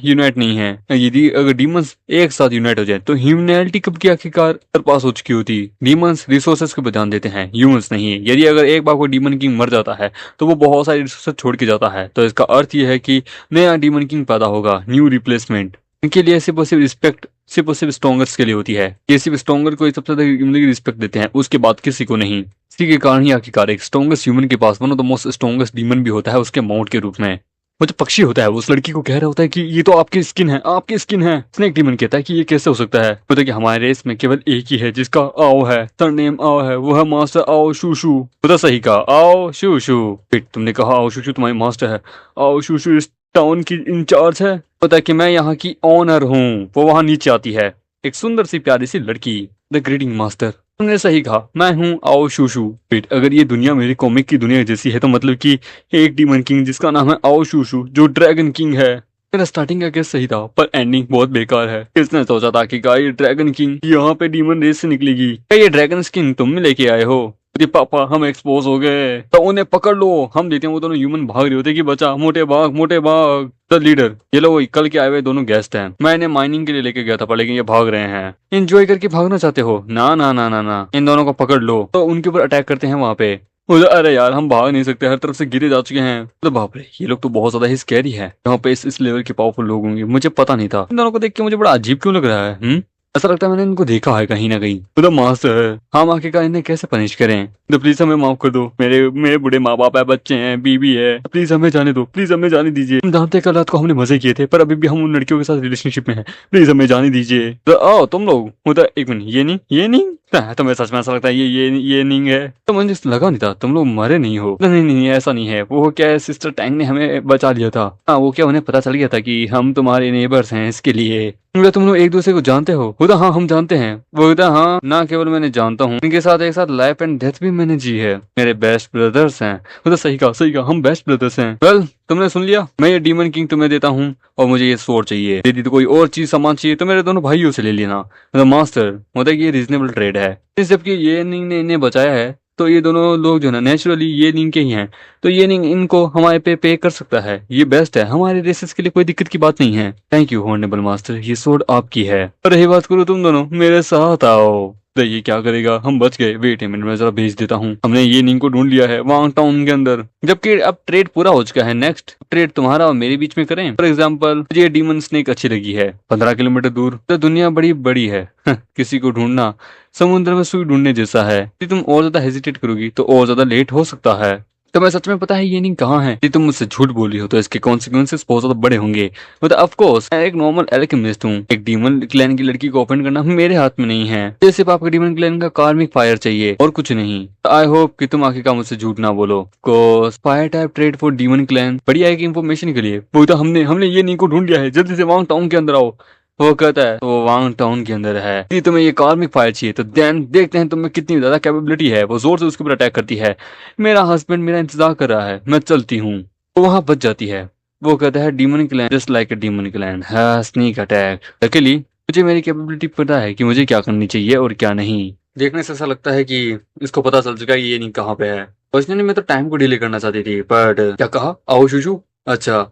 [SPEAKER 2] यूनाइट नहीं है। यदि अगर डीमंस एक साथ यूनाइट हो जाए तो ह्यूमैनिटी कब की आखिरकार पास हो चुकी होती। डीमंस रिसोर्सेज को ध्यान देते हैं, ह्यूमंस नहीं। यदि अगर एक बार कोई डीमन किंग मर जाता है तो वो बहुत सारी रिसोर्सेज छोड़ के जाता है, तो इसका अर्थ यह है कि नया डीमन किंग पैदा होगा, न्यू रिप्लेसमेंट। इनके लिए सिर्फ और सिर्फ रिस्पेक्ट सिर्फ और सिर्फ स्ट्रॉन्गर्स के लिए होती है। ये सिर्फ स्ट्रॉन्गर को ही सबसे ज्यादा रिस्पेक्ट देते हैं, उसके बाद किसी को नहीं। इसी के कारण ही आखिरकार एक स्ट्रॉन्गेस्ट ह्यूमन के पास one of the most strongest demon भी होता है उसके माउंट के रूप में। वो जो पक्षी होता है वो उस लड़की को कह रहा होता है कि ये तो आपकी स्किन है, आपकी स्किन है। स्नेक डीमन कहता है कि ये कैसे हो सकता है। होता है कि हमारे रेस में केवल एक ही है जिसका आओ है, सरनेम आओ है, वो है मास्टर आओ शूशू। होता सही कहा, आओ शूशू। तुमने कहा आओ शूशू तुम्हारी मास्टर है, आओ शूशू इस टाउन की इंचार्ज है। पता है कि मैं यहाँ की ऑनर हूँ। वो वहां नीचे आती है, एक सुंदर सी प्यारी सी लड़की। द ग्रीटिंग मास्टर, तुमने सही कहा, मैं हूँ आओ शूशू। फिर अगर ये दुनिया मेरी कॉमिक की दुनिया जैसी है तो मतलब कि एक डीमन किंग जिसका नाम है आओ शूशू जो ड्रैगन किंग है। मेरा स्टार्टिंग का गेस सही था पर एंडिंग बहुत बेकार है। किसने सोचा था कि ये ड्रैगन किंग यहाँ पे डीमन रेस से निकलेगी? क्या ये ड्रैगन स्किन तुम लेके आए हो? पापा हम एक्सपोज हो गए, तो उन्हें पकड़ लो। हम देते हैं वो दोनों ह्यूमन भाग रहे होते कि बचा मोटे भाग मोटे भाग। द लीडर, ये लोग वही कल के आए हुए दोनों गेस्ट हैं। मैं इन्हें माइनिंग के लिए लेके गया था पर लेकिन ये भाग रहे हैं। एंजॉय करके भागना चाहते हो? ना ना ना ना ना, इन दोनों को पकड़ लो। तो उनके ऊपर अटैक करते हैं वहां पे। अरे यार हम भाग नहीं सकते, हर तरफ से गिरे जा चुके हैं। तो बाप रे, ये लोग तो बहुत ज्यादा ही स्कैरी है। यहाँ पे इस लेवल के पावरफुल लोग होंगे, मुझे पता नहीं था। इन दोनों को देख के मुझे बड़ा अजीब क्यों लग रहा है? ऐसा लगता है मैंने इनको देखा है कहीं ना कहीं। तो मास्टर है, हम आखिरकार इन्हें कैसे पनिश करें? तो प्लीज हमें माफ कर दो। मेरे बूढ़े माँ बाप है, बच्चे हैं, बीवी है। प्लीज हमें जाने दो, प्लीज हमें जाने दीजिए। हम जानते हैं कल रात को हमने मजे किए थे पर अभी भी हम उन लड़कियों के साथ रिलेशनशिप में हैं। प्लीज हमें जाने दीजिए। तो आओ तुम लोग। होता एक मिनट, ये नहीं तुम्हें सच में ऐसा लगता है ये नहीं है? तो मुझे लगा नहीं था तुम लोग मरे नहीं हो। नहीं नहीं ऐसा नहीं है। वो क्या है, सिस्टर टैंग ने हमें बचा लिया था। हाँ वो क्या, उन्हें पता चल गया था कि हम तुम्हारे नेबर्स हैं, इसके लिए क्या तुम लोग एक दूसरे को जानते हो? वो तो हाँ हम जानते हैं। वो तो हाँ ना केवल मैंने जानता हूँ, इनके साथ एक साथ लाइफ एंड डेथ भी मैंने जी है। मेरे बेस्ट ब्रदर्स हैं। वो तो सही कहा हम बेस्ट ब्रदर्स हैं। वेल तुमने सुन लिया, मैं ये डीमन किंग तुम्हें देता हूँ और मुझे ये स्वॉर्ड चाहिए। यदि तो कोई और चीज सामान चाहिए तो मेरे दोनों भाइयों से ले लेना। मतलब मास्टर मतलब ये रीजनेबल ट्रेड है। जबकि ये निंग ने इन्हें बचाया है तो ये दोनों लोग जो है ना नेचुरली ये निंग के ही हैं, तो ये निंग इनको हमारे पे कर सकता है। ये बेस्ट है हमारे रेसेस के लिए, कोई दिक्कत की बात नहीं है। थैंक यू हॉर्नेबल मास्टर, ये स्वॉर्ड आपकी है। और रही बात करो तुम दोनों मेरे साथ आओ। तो ये क्या करेगा, हम बच गए। वेट ए मिनट मैं जरा भेज देता हूँ। हमने ये निंग को ढूंढ लिया है वांग टाउन के अंदर। जबकि अब ट्रेड पूरा हो चुका है। नेक्स्ट ट्रेड तुम्हारा और मेरे बीच में करें। फॉर एग्जाम्पल मुझे डीमन स्नेक अच्छी लगी है, 15 किलोमीटर दूर। तो दुनिया बड़ी बड़ी है किसी को ढूंढना समुद्र में सुई ढूंढने जैसा है। यदि तुम और ज्यादा हेजिटेट करोगी तो और ज्यादा लेट हो सकता है। तो मैं सच में पता है ये नहीं कहाँ है। यदि तुम मुझसे झूठ बोल रही हो तो इसके कॉन्सिक्वेंसेस बहुत ज्यादा बड़े होंगे। मतलब ऑफ कोर्स मैं एक नॉर्मल एल्केमिस्ट हूँ। एक डीमन क्लैन की लड़की को ओपन करना मेरे हाथ में नहीं है। जैसे आपका डीमन क्लैन का कार्मिक फायर चाहिए और कुछ नहीं। आई होप कि तुम आखिरकार मुझसे झूठ ना बोलो। Course fire type trade for demon clan बढ़िया है कि इंफॉर्मेशन के लिए। वो तो हमने हमने ये नहीं को ढूंढ लिया है। जल्दी से वांग टाउन के अंदर आओ। वो कहता है वो वांग टाउन के अंदर है। यदि तुम्हें ये कार्मिक फायर चाहिए तो देन देखते हैं तुम्हें कितनी ज्यादा कैपेबिलिटी है। वो जोर से उसके ऊपर अटैक करती है। मेरा हस्बैंड मेरा इंतजार कर रहा है, मैं चलती हूँ। वो वहां बच जाती है। वो कहता है demon clan just like a demon clan है स्नीक अटैक। लकीली मुझे मेरी कैपेबिलिटी पता है कि मुझे क्या करनी चाहिए और क्या नहीं। देखने से ऐसा लगता है कि इसको पता चल चुका है ये नहीं कहाँ पे है। पर्सनली मैं तो टाइम को डिले करना चाहती थी, बट क्या कहा आओ शुशु। अच्छा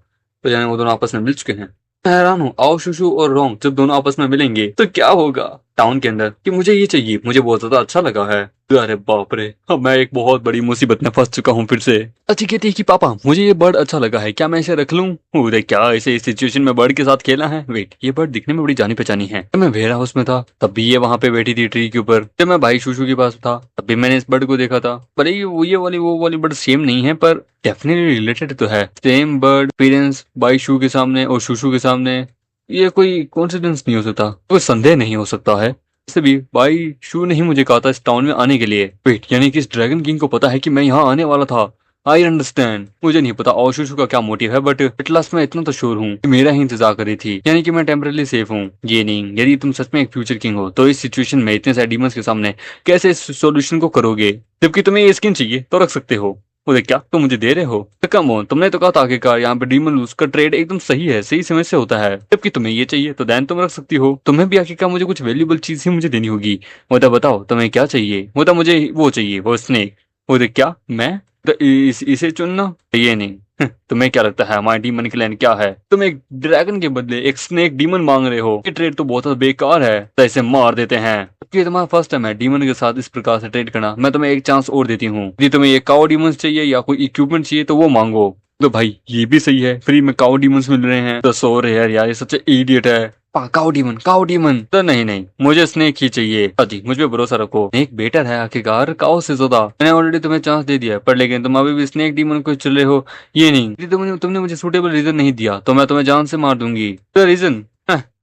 [SPEAKER 2] तो यानी वो दोनों आपस में मिल चुके हैं। मैं हैरान हूँ, आओ शुशु और रोंग जब दोनों आपस में मिलेंगे तो क्या होगा टाउन के अंदर कि मुझे ये चाहिए। मुझे बहुत ज्यादा अच्छा लगा है। अरे बाप रे, अब मैं एक बहुत बड़ी मुसीबत में फंस चुका हूँ फिर से। अच्छी कहती है कि पापा मुझे ये बर्ड अच्छा लगा है, क्या मैं इसे रख लूं? अरे क्या इसे इस सिचुएशन में बर्ड के साथ खेलना है? वेट ये बर्ड दिखने में बड़ी जानी पहचानी है। जब मैं वेयर हाउस में था तब भी ये वहां पे बैठी थी ट्री के ऊपर। जब मैं भाई शुशु के पास था तब भी मैंने इस बर्ड को देखा था। पर ये वाली वो वाली बर्ड सेम नहीं है, पर डेफिनेटली रिलेटेड तो है। सेम बर्ड पेरेंट्स भाई शू के सामने और शुशु के सामने। ये कोई कोइंसिडेंस नहीं हो सकता, कोई संदेह नहीं हो सकता है। वैसे भी भाई शू ने ही मुझे कहा था इस टाउन में आने के लिए। वेट यानी कि इस ड्रैगन किंग को पता है कि मैं यहाँ आने वाला था। I understand. मुझे नहीं पता और शुशु का क्या मोटिव है, बट एट लास्ट मैं इतना तो श्योर हूँ कि मेरा ही इंतजार कर रही थी। यानी कि मैं टेम्पररी सेफ हूँ। ये नहीं, यदि तुम सच में एक फ्यूचर किंग हो तो इस सिचुएशन में इतने सारे डीमंस के सामने कैसे इस सॉल्यूशन को करोगे? जबकि तुम्हें ये स्किन चाहिए तो रख सकते हो। बोले क्या तुम मुझे दे रहे हो? कम ऑन, तुमने तो कहा था आखिरकार यहाँ पे डीमन लूज का ट्रेड एकदम सही है, सही समय से होता है। जबकि तुम्हें ये चाहिए तो दैन तुम रख सकती हो। तुम्हें भी आखिरकार मुझे कुछ वैल्यूबल चीज ही मुझे देनी होगी। वो तो बताओ तुम्हें क्या चाहिए? वो तो मुझे वो चाहिए, वो स्नेक। बोले क्या मैं तो इसे चुनना? ये नहीं तुम्हें क्या लगता है हमारा डीमन क्लैन क्या है? तुम एक ड्रैगन के बदले एक स्नेक डीमन मांग रहे हो। ये ट्रेड तो बहुत बेकार है, तो इसे मार देते हैं। ये तुम्हारा फर्स्ट टाइम है डीमन के साथ इस प्रकार से ट्रेड करना। मैं तुम्हें एक चांस और देती हूँ। यदि तुम्हें ये काओ डीमंस चाहिए या कोई इक्विपमेंट चाहिए तो वो मांगो। तो भाई ये भी सही है, फ्री में काओ डीमंस मिल रहे हैं तो सो रहे यार ये सच इडियट है। काओ डीमन तो नहीं नहीं, मुझे स्नेक ही चाहिए। अजी मुझ पे भरोसा रखो, स्नेक बेटर है आखिरकार काओ से ज्यादा। मैंने ऑलरेडी तुम्हें चांस दे दिया है, पर लेकिन तुम अभी भी स्नेक डीमन को चल रहे हो। ये नहीं, यदि तुमने मुझे सूटेबल रीजन नहीं दिया तो मैं तुम्हें जान से मार दूंगी। तो रीजन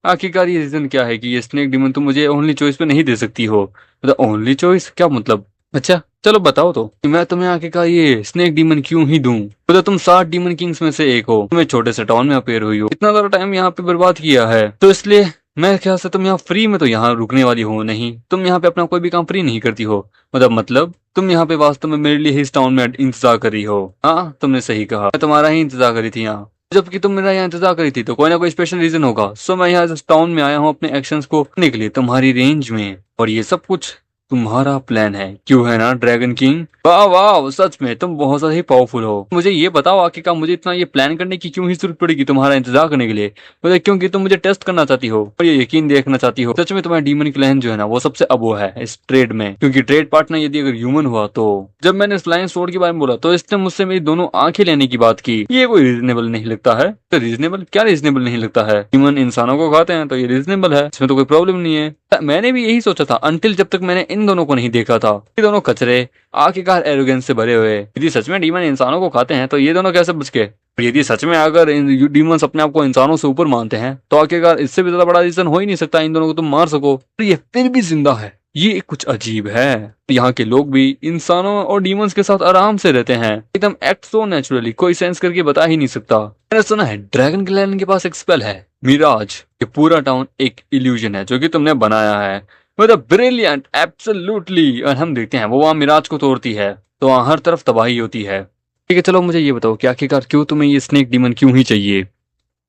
[SPEAKER 2] आखिरकार ये रीजन क्या है कि ये स्नेक डीमन तुम मुझे ओनली चॉइस पे नहीं दे सकती हो? मतलब ओनली चॉइस क्या मतलब? अच्छा चलो बताओ तो मैं तुम्हें आखिरकार ये स्नेक डीमन क्यों ही दूं? मतलब तुम 7 डीमन किंग्स में से एक हो, तुम्हें छोटे से टाउन में अपेयर हुई हो, इतना सारा टाइम यहाँ पे बर्बाद किया है, तो इसलिए मैं ख्याल से तुम यहाँ फ्री में तो यहाँ रुकने वाली हो नहीं। तुम यहाँ पे अपना कोई भी काम फ्री नहीं करती हो। मतलब तुम यहाँ पे वास्तव में मेरे लिए ही इस टाउन में इंतजार कर रही हो। हाँ तुमने सही कहा, मैं तुम्हारा ही इंतजार कर रही थी यहाँ। जबकि तुम मेरा यहाँ इंतजार करी थी तो कोई ना कोई स्पेशल रीजन होगा। सो मैं यहाँ इस टाउन में आया हूँ अपने एक्शंस को करने के लिए तुम्हारी रेंज में, और ये सब कुछ तुम्हारा प्लान है, क्यों है ना ड्रैगन किंग? वाह वाह, सच में तुम बहुत ज्यादा ही पावरफुल हो। मुझे ये बताओ आखिरकार मुझे इतना ये प्लान करने की क्यों ही जरूरत पड़ेगी तुम्हारा इंतजार करने के लिए? मतलब क्योंकि तुम मुझे टेस्ट करना चाहती हो और ये यकीन देखना चाहती हो सच में तुम्हारा डीमन क्लैन जो है ना वो सबसे अबो है इस ट्रेड में। क्योंकि ट्रेड पार्टनर यदि अगर ह्यूमन हुआ तो जब मैंने इस फ्लाइंग स्वॉर्ड के बारे में बोला तो इसने मुझसे मेरी दोनों आंखें लेने की बात की। ये कोई रीजनेबल नहीं लगता है। तो रीजनेबल क्या रीजनेबल नहीं लगता है? ह्यूमन इंसानों को खाते हैं तो ये रीजनेबल है, इसमें तो कोई प्रॉब्लम नहीं है। मैंने भी यही सोचा था अनटिल जब तक मैंने इन दोनों को नहीं देखा था। ये दोनों कचरे आखिरकार एरोगेंस से भरे हुए। यदि सच में डीमन इंसानों को खाते हैं तो ये दोनों कैसे बच गए? यदि सच में अगर डीमंस अपने आप को इंसानों से ऊपर मानते हैं तो आखिरकार इससे भी ज्यादा बड़ा रीजन हो ही नहीं सकता इन दोनों को तुम मार सको। ये फिर भी जिंदा है, ये कुछ अजीब है। यहाँ के लोग भी इंसानों और डीमंस के साथ आराम से रहते हैं, एकदम एक्ट सो नेचुरली, कोई सेंस करके बता ही नहीं सकता। मैंने सुना है ड्रैगन क्लैन के पास एक स्पेल है, मिराज। ये पूरा टाउन एक इल्यूजन है जो कि तुमने बनाया है। मतलब ब्रिलियंट, एब्सोल्युटली। और हम देखते हैं वो वहाँ मिराज को तोड़ती है तो वहाँ हर तरफ तबाही होती है। ठीक है, चलो मुझे ये बताओ कि आखिरकार क्यों तुम्हें ये स्नेक डीमन क्यों ही चाहिए?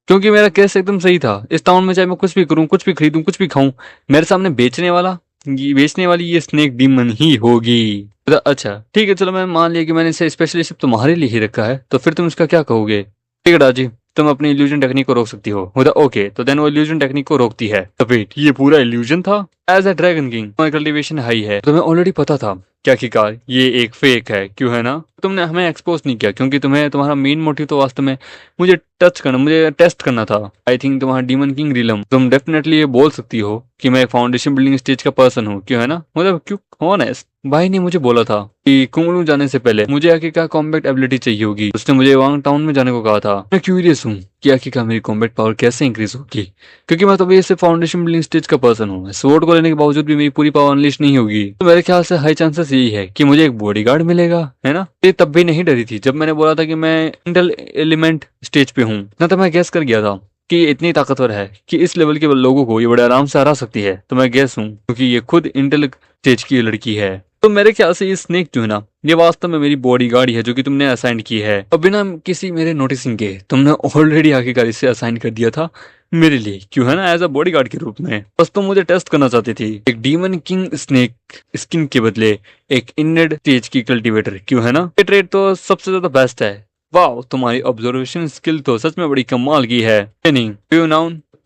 [SPEAKER 2] क्योंकि मेरा केस एकदम सही था। इस टाउन में चाहे मैं कुछ भी करूं, कुछ भी खरीदूं, कुछ भी खाऊं, मेरे सामने बेचने वाली ये स्नेक डीमन ही होगी। अच्छा ठीक है, चलो मैं मान लिया कि मैंने इसे स्पेशली सिर्फ तुम्हारे लिए ही रखा है, तो फिर तुम इसका क्या कहोगे? ठीक है राजी, तुम अपनी इल्यूजन टेक्निक को रोक सकती हो। ओके, तो देन वो इल्यूजन टेक्निक को रोकती है। तो वेट, ये पूरा इल्यूजन था? एज अ ड्रैगन किंग तुम्हारी कल्टीवेशन हाई है, तुम्हें ऑलरेडी पता था क्या आखिरकार ये एक फेक है, क्यों है ना? तुमने हमें एक्सपोज नहीं किया क्योंकि तुम्हें तुम्हारा मेन मोटिव तो वास्तव में मुझे टेस्ट करना था। आई थिंक तुम्हारा डीमन किंग रिलम, तुम डेफिनेटली ये बोल सकती हो कि मैं फाउंडेशन बिल्डिंग स्टेज का पर्सन हूँ, क्यों है ना? मतलब क्यों? ऑनेस्ट भाई ने मुझे बोला था कि कुंगलू जाने से पहले मुझे आखिरकार कॉम्बैट एबिलिटी चाहिए होगी। उसने मुझे वांग टाउन में जाने को कहा था। मैं क्यूरियस हूँ कि आखिरकार मेरी कॉम्बैट पावर कैसे इंक्रीज होगी, क्योंकि मैं तो अभी सिर्फ फाउंडेशन बिल्डिंग स्टेज का पर्सन हूँ। स्वॉर्ड को लेने के बावजूद भी मेरी पूरी पावर अनलिश नहीं होगी। तो मेरे ख्याल से हाई चांसेस यही है कि मुझे एक बॉडीगार्ड मिलेगा, है ना? ये तब भी नहीं डरी थी जब मैंने बोला था कि मैं इंटेल एलिमेंट स्टेज पे हूँ ना, तो मैं गैस कर गया था कि ये इतनी ताकतवर है कि इस लेवल के लोगों को ये बड़े आराम से हरा सकती है। तो मैं गैस हूँ क्योंकि ये खुद इंटेल स्टेज की लड़की है। तो मेरे ख्याल से ये स्नेक जो है ना, ये वास्तव में मेरी बॉडीगार्ड है जो कि तुमने असाइन की है। और बिना किसी मेरे नोटिसिंग के तुमने ऑलरेडी आखिरकार इसे असाइन कर दिया था मेरे लिए, क्यों है ना? एज अ बॉडीगार्ड के रूप में। बस तुम मुझे टेस्ट करना चाहती थी, एक डीमन किंग स्नेक स्किन के बदले एक इननेड स्टेज की कल्टीवेटर, क्यों है ना? ये ट्रेड तो सबसे ज्यादा बेस्ट है। वाह, तुम्हारी ऑब्जर्वेशन स्किल तो सच में बड़ी कमाल की है। नहीं,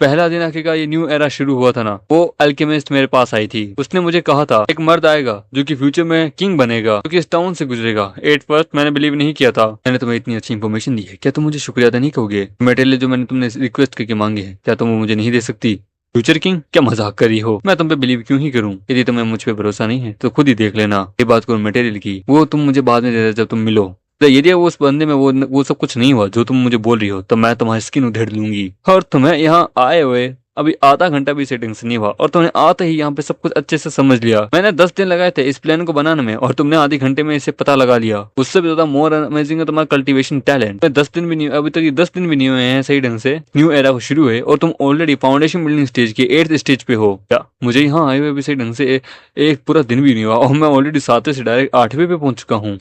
[SPEAKER 2] पहला दिन आखिरकार ये न्यू एरा शुरू हुआ था ना, वो अल्केमिस्ट मेरे पास आई थी। उसने मुझे कहा था एक मर्द आएगा जो कि फ्यूचर में किंग बनेगा, जो कि इस टाउन से गुजरेगा। एट फर्स्ट मैंने बिलीव नहीं किया था। मैंने तुम्हें इतनी अच्छी इन्फॉर्मेशन दी है, क्या तुम मुझे शुक्रिया अदा नहीं कहोगे? मटेरियल जो मैंने तुमने रिक्वेस्ट करके मांगे हैं, क्या तुम वो मुझे नहीं दे सकती? फ्यूचर किंग, क्या मजाक कर रही हो? मैं तुम पे बिलीव क्यों ही करूं? यदि तुम्हें मुझ पे भरोसा नहीं है तो खुद ही देख लेना। ये बात करो मटेरियल की, वो तुम मुझे बाद में दे देना जब तुम मिलो। तो यदि वो उस बंदे में वो सब कुछ नहीं हुआ जो तुम मुझे बोल रही हो, तो मैं तुम्हारी स्किन उधेड़ लूंगी। और तुम्हें यहाँ आए हुए अभी आधा घंटा भी सेटिंग से नहीं हुआ और तुमने आते ही यहाँ पे सब कुछ अच्छे से समझ लिया। मैंने 10 दिन लगाए थे इस प्लान को बनाने में और तुमने आधे घंटे में इसे पता लगा लिया। उससे भी ज्यादा मोर अमेजिंग है तुम्हारा कल्टीवेशन टैलेंट। 10 दिन भी नहीं, अभी तक ये 10 दिन भी नहीं हुए हैं सही ढंग से न्यू एरा शुरू हुए और तुम ऑलरेडी फाउंडेशन बिल्डिंग स्टेज के 8th स्टेज पे हो। क्या मुझे यहाँ आए हुए भी सही ढंग से एक पूरा दिन भी नहीं हुआ और मैं ऑलरेडी 7वें से डायरेक्ट 8वें पे पहुंच चुका हूँ।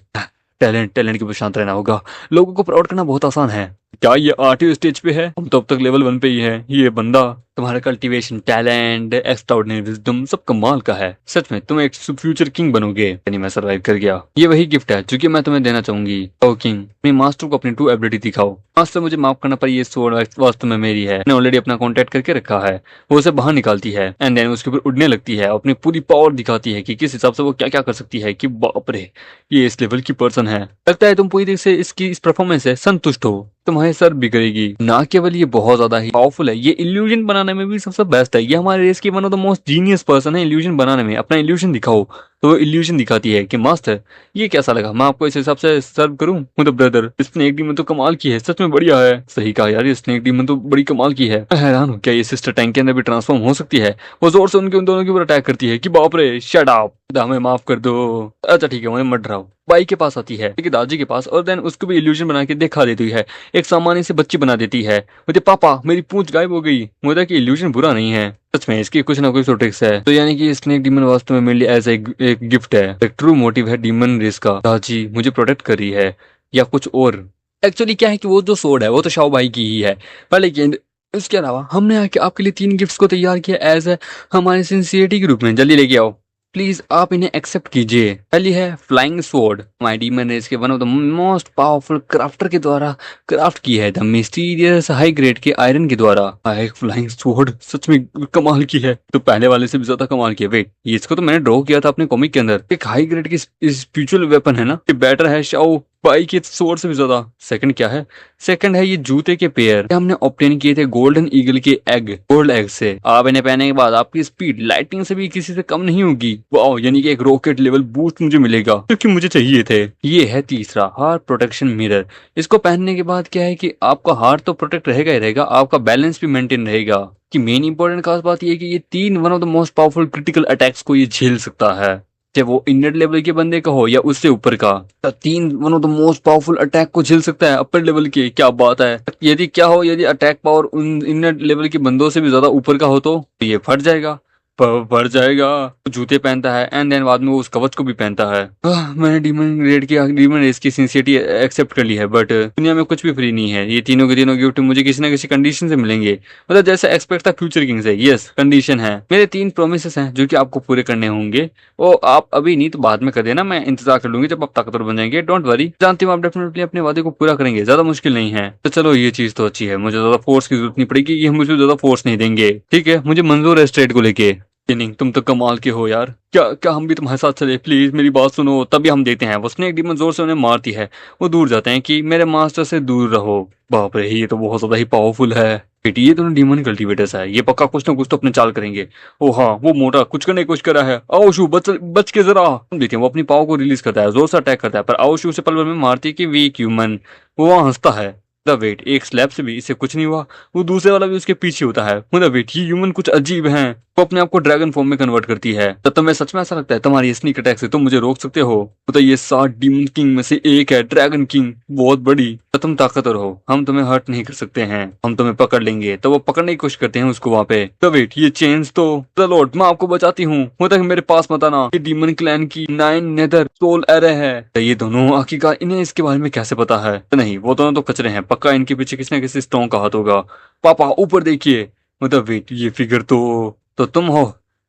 [SPEAKER 2] टैलेंट के ऊपर शांत रहना होगा। लोगों को प्राउड करना बहुत आसान है। क्या ये 8वें स्टेज पे है? हम तो अब तक लेवल 1 पे ही है। ये बंदा, तुम्हारा कल्टीवेशन टैलेंट, एक्स्ट्राऑर्डिनरी विजडम सब कमाल का है। सच में तुम एक फ्यूचर किंग बनोगे। यानी मैं सरवाइव कर गया। ये वही गिफ्ट है जो कि मैं तुम्हें देना चाहूंगी। ओ किंग, अपनी मास्टर को अपनी ट्रू एबिलिटी दिखाओ। मास्टर, मुझे माफ करना पर ये स्वॉर्ड वास्तव में मेरी है। मैंने ऑलरेडी अपना कॉन्टेक्ट करके रखा है। वो उसे बाहर निकालती है एंड देन उसके ऊपर उड़ने लगती है, अपनी पूरी पावर दिखाती है कि किस हिसाब से वो क्या क्या कर सकती है। कि बाप रे, ये इस लेवल की पर्सन है। लगता है तुम पूरी तरह से इसकी इस परफॉर्मेंस से संतुष्ट हो। तुम्हारे सर बिगड़ेगी। ना केवल ये बहुत ज्यादा ही पावरफुल है, ये इल्यूजन बनाने में भी सबसे बेस्ट है। ये हमारे रेस की one of the most genius person है इल्यूजन बनाने में। अपना इल्यूजन दिखाओ। तो वो इल्यूजन दिखाती है कि मास्टर ये कैसा लगा, मैं आपको इस हिसाब से सर्व करूं? मतलब ब्रदर, स्नेक डीमन तो कमाल की है, सच में बढ़िया है। सही कहा यार, ये स्नेक डीमन तो बड़ी कमाल की है। मैं हैरान हूँ, क्या ये सिस्टर टैंक के अंदर भी ट्रांसफॉर्म हो सकती है? वो जोर से उन दोनों के ऊपर अटैक करती है कि बाप रे, शट अप, हमें माफ कर दो। अच्छा ठीक है, मैं मर रहा हूँ। बाई के पास आती है, दादाजी के पास, और देन उसको भी इल्यूजन बना के दिखा देती है। एक सामान्य से बच्ची बना देती है। मुझे पापा, मेरी पूंछ गायब हो गई। मुझे कि इल्यूजन बुरा नहीं है, सच में इसकी कुछ ना कुछ तो ट्रिक्स है। तो यानी कि स्नेक डीमन वास्तव में मेरे लिए एज एक गिफ्ट है, एक ट्रू मोटिव है डीमन रेस का। दादाजी मुझे प्रोटेक्ट कर रही है या कुछ और? एक्चुअली क्या है कि वो जो सोड है वो तो शाओ भाई की ही है, पर लेकिन इसके अलावा हमने आपके लिए 3 गिफ्ट्स को तैयार किया एज हमारी सिंसियरिटी के रूप में। जल्दी लेके आओ प्लीज, आप इन्हें एक्सेप्ट कीजिए। पहली है flying sword, my demon race के one of the most powerful crafter के द्वारा क्राफ्ट की है, द मिस्टीरियस हाई ग्रेड के आयरन के द्वारा। एक फ्लाइंग स्वॉर्ड सच में कमाल की है, तो पहले वाले से भी ज्यादा कमाल की है। वेट, ये इसको तो मैंने ड्रॉ किया था अपने कॉमिक के अंदर। एक हाई ग्रेड की स्पिरिचुअल वेपन है ना, ये बेटर है शाओ बाई के स्वord से भी ज्यादा। सेकंड क्या है? सेकंड है ये जूते के पेयर, हमने ऑब्टेन किए थे गोल्डन ईगल के एग, गोल्ड एग से। आप इन्हें पहनने के बाद आपकी स्पीड लाइटिंग से भी किसी से कम नहीं होगी। वाओ, यानी कि एक रॉकेट लेवल बूस्ट मुझे मिलेगा, क्योंकि मुझे चाहिए थे। ये है तीसरा, हार्ट प्रोटेक्शन मिरर। इसको पहनने के बाद क्या है कि आपका हार्ट तो प्रोटेक्ट रहेगा ही रहेगा, आपका बैलेंस भी मेंटेन रहेगा। कि मेन इंपॉर्टेंट खास बात ये है कि ये तीन one of the most powerful critical attacks को ये झेल सकता है, चाहे वो इंडियन लेवल के बंदे का हो या उससे ऊपर का। तो तीन one of the most powerful attack को झेल सकता है अपर लेवल के। क्या बात है! यदि क्या हो, यदि अटैक पावर उन इंडियन लेवल के बंदों से भी ज्यादा ऊपर का हो तो ये फट जाएगा, फट जाएगा। जूते पहनता है एंड देन बाद में वो उस कवच को भी पहनता है। मैंने डीमन रेस की सिंसियरिटी एक्सेप्ट कर ली है, बट दुनिया में कुछ भी फ्री नहीं है। ये तीनों के तीनों गिफ्ट मुझे किसी ना किसी कंडीशन से मिलेंगे, मतलब जैसे एक्सपेक्ट था फ्यूचर किंग से। यस, कंडीशन है, मेरे 3 प्रोमिसेस हैं जो कि आपको पूरे करने होंगे। वो आप अभी नहीं तो बाद में कर देना, मैं इंतजार कर लूंगी जब आप ताकतवर बन जाएंगे। डोंट वरी, जानती हूँ आप डेफिनेटली अपने वादे को पूरा करेंगे, ज्यादा मुश्किल नहीं है। तो चलो, ये चीज तो अच्छी है, मुझे ज्यादा फोर्स की जरूरत नहीं पड़ेगी, ये मुझे ज्यादा फोर्स नहीं देंगे। ठीक है, मुझे मंजूर है स्ट्रेट को लेके। नहीं, तुम तो कमाल के हो यार। क्या क्या हम भी तुम्हारे साथ चले? प्लीज मेरी बात सुनो, तभी हम देते हैं। उसने एक डीमन जोर से उन्हें मारती है, वो दूर जाते हैं कि मेरे मास्टर से दूर रहो। बाप रे, ये तो बहुत ज्यादा ही पावरफुल है। बेटी, ये दोनों डीमन कल्टीवेटर्स है, ये पक्का कुछ ना कुछ तो अपने चाल करेंगे। ओ हाँ, वो मोटा कुछ करने की कोशिश कर रहा है। आओशु, बच बच के जरा। हम देखते हैं, वो अपनी पावर को रिलीज करता है, जोर से अटैक करता है, पर आओशु से पल में मारती है कि वीक ह्यूमन। वो वहां हंसता है। द वेट, एक स्लैब से भी इससे कुछ नहीं हुआ। वो दूसरे वाला भी उसके पीछे होता है। मतलब वेट, ये ह्यूमन कुछ अजीब हैं। वो अपने आप को ड्रैगन फॉर्म में कन्वर्ट करती है। तो तुम्हें सच में ऐसा लगता है तुम्हारी स्नीक अटैक से तुम मुझे रोक सकते हो? मतलब ये 7 डीमन किंग में से एक है ड्रैगन किंग, बहुत बड़ी। तो तुम ताकतवर हो, हम तुम्हें हर्ट नहीं कर सकते हैं, हम तुम्हें पकड़ लेंगे। तो वो पकड़ने की कोशिश करते हैं उसको वहां पे। तो वेट, ये चेंज तो लॉर्ड, मैं आपको बचाती हूँ, मतलब मेरे पास मत आना। ये डीमन क्लैन की 9 नेदर सोल एरे है। तो ये दोनों आखिरकार इन्हें इसके बारे में कैसे पता है? तो नहीं, वो दोनों तो कचरे हैं, पक्का इनके पीछे किसी न किसी स्ट्रॉन्ग का हाथ होगा। पापा ऊपर देखिए। मतलब वेट, ये फिगर तो तुम हो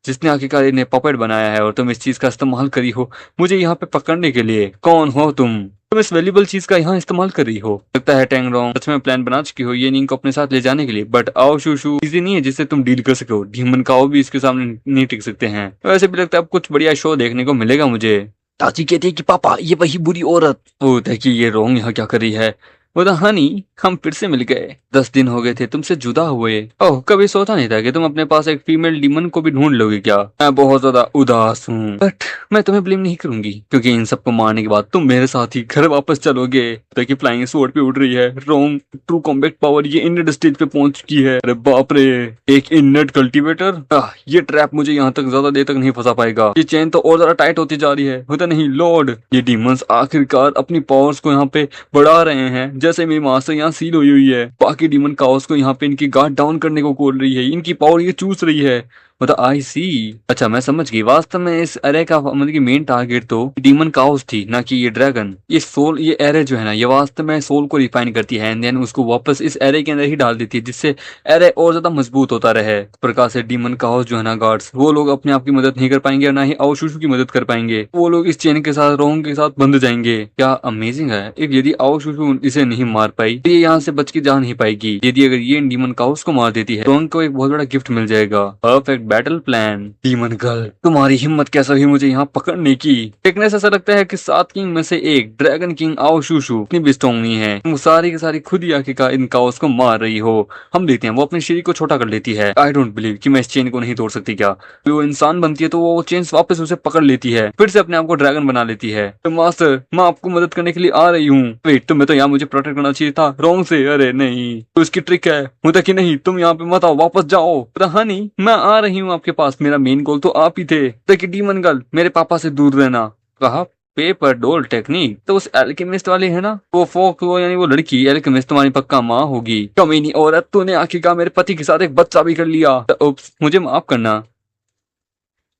[SPEAKER 2] जिसने आखिरकार इन्हें पपेट बनाया है, और तुम इस चीज का इस्तेमाल करी हो मुझे यहाँ पे पकड़ने के लिए। कौन हो तुम इस वैल्यूबल चीज का यहाँ इस्तेमाल कर रही हो? लगता है टैंगरोंग सच में प्लान बना चुकी हो ये नींग को अपने साथ ले जाने के लिए। बट आओ शू इजी नहीं है जिससे तुम डील कर सको। डीमन काओ भी इसके सामने नहीं टिक सकते हैं। वैसे भी लगता है अब कुछ बढ़िया शो देखने को मिलेगा मुझे। चाची कहती है कि पापा, ये वही बुरी औरत। ओ देखिए, ये रोंग यहाँ क्या कर रही है। वो तो हनी, हम फिर से मिल गए। 10 दिन हो गए थे तुमसे जुदा हुए। ओह, कभी सोचा नहीं था कि तुम अपने पास एक फीमेल डीमन को भी ढूंढ लोगे क्या? मैं बहुत ज्यादा उदास हूँ, बट मैं तुम्हें ब्लेम नहीं करूंगी, क्योंकि इन सबको मारने के बाद तुम मेरे साथ ही घर वापस चलोगे। देखिए, फ्लाइंग स्वॉर्ड पे उड़ रही है। रोंग ट्रू कॉम्बैट पावर ये इननेट स्टेज पे पहुंच चुकी है। अरे बाप रे, एक इननेट कल्टीवेटर। ये ट्रैप मुझे यहाँ तक ज्यादा देर तक नहीं फंसा पाएगा। ये चेन तो और ज्यादा टाइट होती जा रही है। होता नहीं लॉर्ड, ये डीमंस आखिरकार अपनी पावर्स को यहाँ पे बढ़ा रहे हैं। जैसे मेरी मास्टर यहाँ सील हुई है, बाकी डीमन काउस को यहाँ पे इनकी गार्ड डाउन करने को खोल रही है, इनकी पावर ये चूस रही है। मतलब आई सी, अच्छा मैं समझ गई। वास्तव में इस एरे का मतलब कि मेन टारगेट तो डीमन काउस थी, ना कि ये ड्रैगन। ये सोल, ये एरे जो है ना, ये वास्तव में सोल को रिफाइन करती है एंड देन उसको वापस इस एरे के अंदर ही डाल देती है, जिससे एरे और ज्यादा मजबूत होता रहे। इस प्रकार से डीमन काउस जो है ना, गार्ड्स, वो लोग अपने आप की मदद नहीं कर पाएंगे और ना ही आओशुशु की मदद कर पाएंगे। वो लोग इस चेन के साथ, रोंग के साथ बंध जाएंगे। क्या अमेजिंग है। एक यदि आओशुशु इसे नहीं मार पाई तो ये यहाँ से बच के जा नहीं पाएगी। यदि अगर ये डीमन काउस को मार देती है तो उनको एक बहुत बड़ा गिफ्ट मिल जाएगा, perfect battle plan. Demon girl, तुम्हारी हिम्मत कैसे हुई मुझे यहाँ पकड़ने की? देखने से ऐसा लगता है कि 7 किंग में से एक ड्रैगन किंग आओशुशु इतनी भी स्ट्रॉन्ग नहीं है। तुम सारी की सारी खुद ही आखिरकार इन काउस को मार रही हो। हम देखते हैं वो अपने शरीर को छोटा कर लेती है। आई डोंट बिलीव कि मैं इस चेन को नहीं तोड़ सकती। क्या वो इंसान बनती है तो वो चेन वापस उसे पकड़ लेती है, फिर से अपने आप को ड्रैगन बना लेती है। तो मास्टर, मैं आपको मदद करने के लिए आ रही हूँ। वेट, तुम्हें तो यहाँ मुझे प्रोटेक्ट करना चाहिए था रोंग से। अरे नहीं, तो इसकी ट्रिक है। मुझे कि नहीं, तुम यहाँ पे मत आओ, वापस जाओ। पता हनी, मैं आ रही हूँ आपके पास, मेरा मेन गोल तो आप ही थे। देखिए डीमन गर्ल, मेरे पापा से दूर रहना। कहा पेपर डोल टेक्निक? तो उस एल्केमिस्ट वाली है ना, वो फोक, वो यानी वो लड़की एल्केमिस्ट तुम्हारी पक्का माँ होगी। कमीनी औरत, तूने आखिरकार मेरे पति के साथ एक बच्चा भी कर लिया। उप्स, मुझे माफ करना,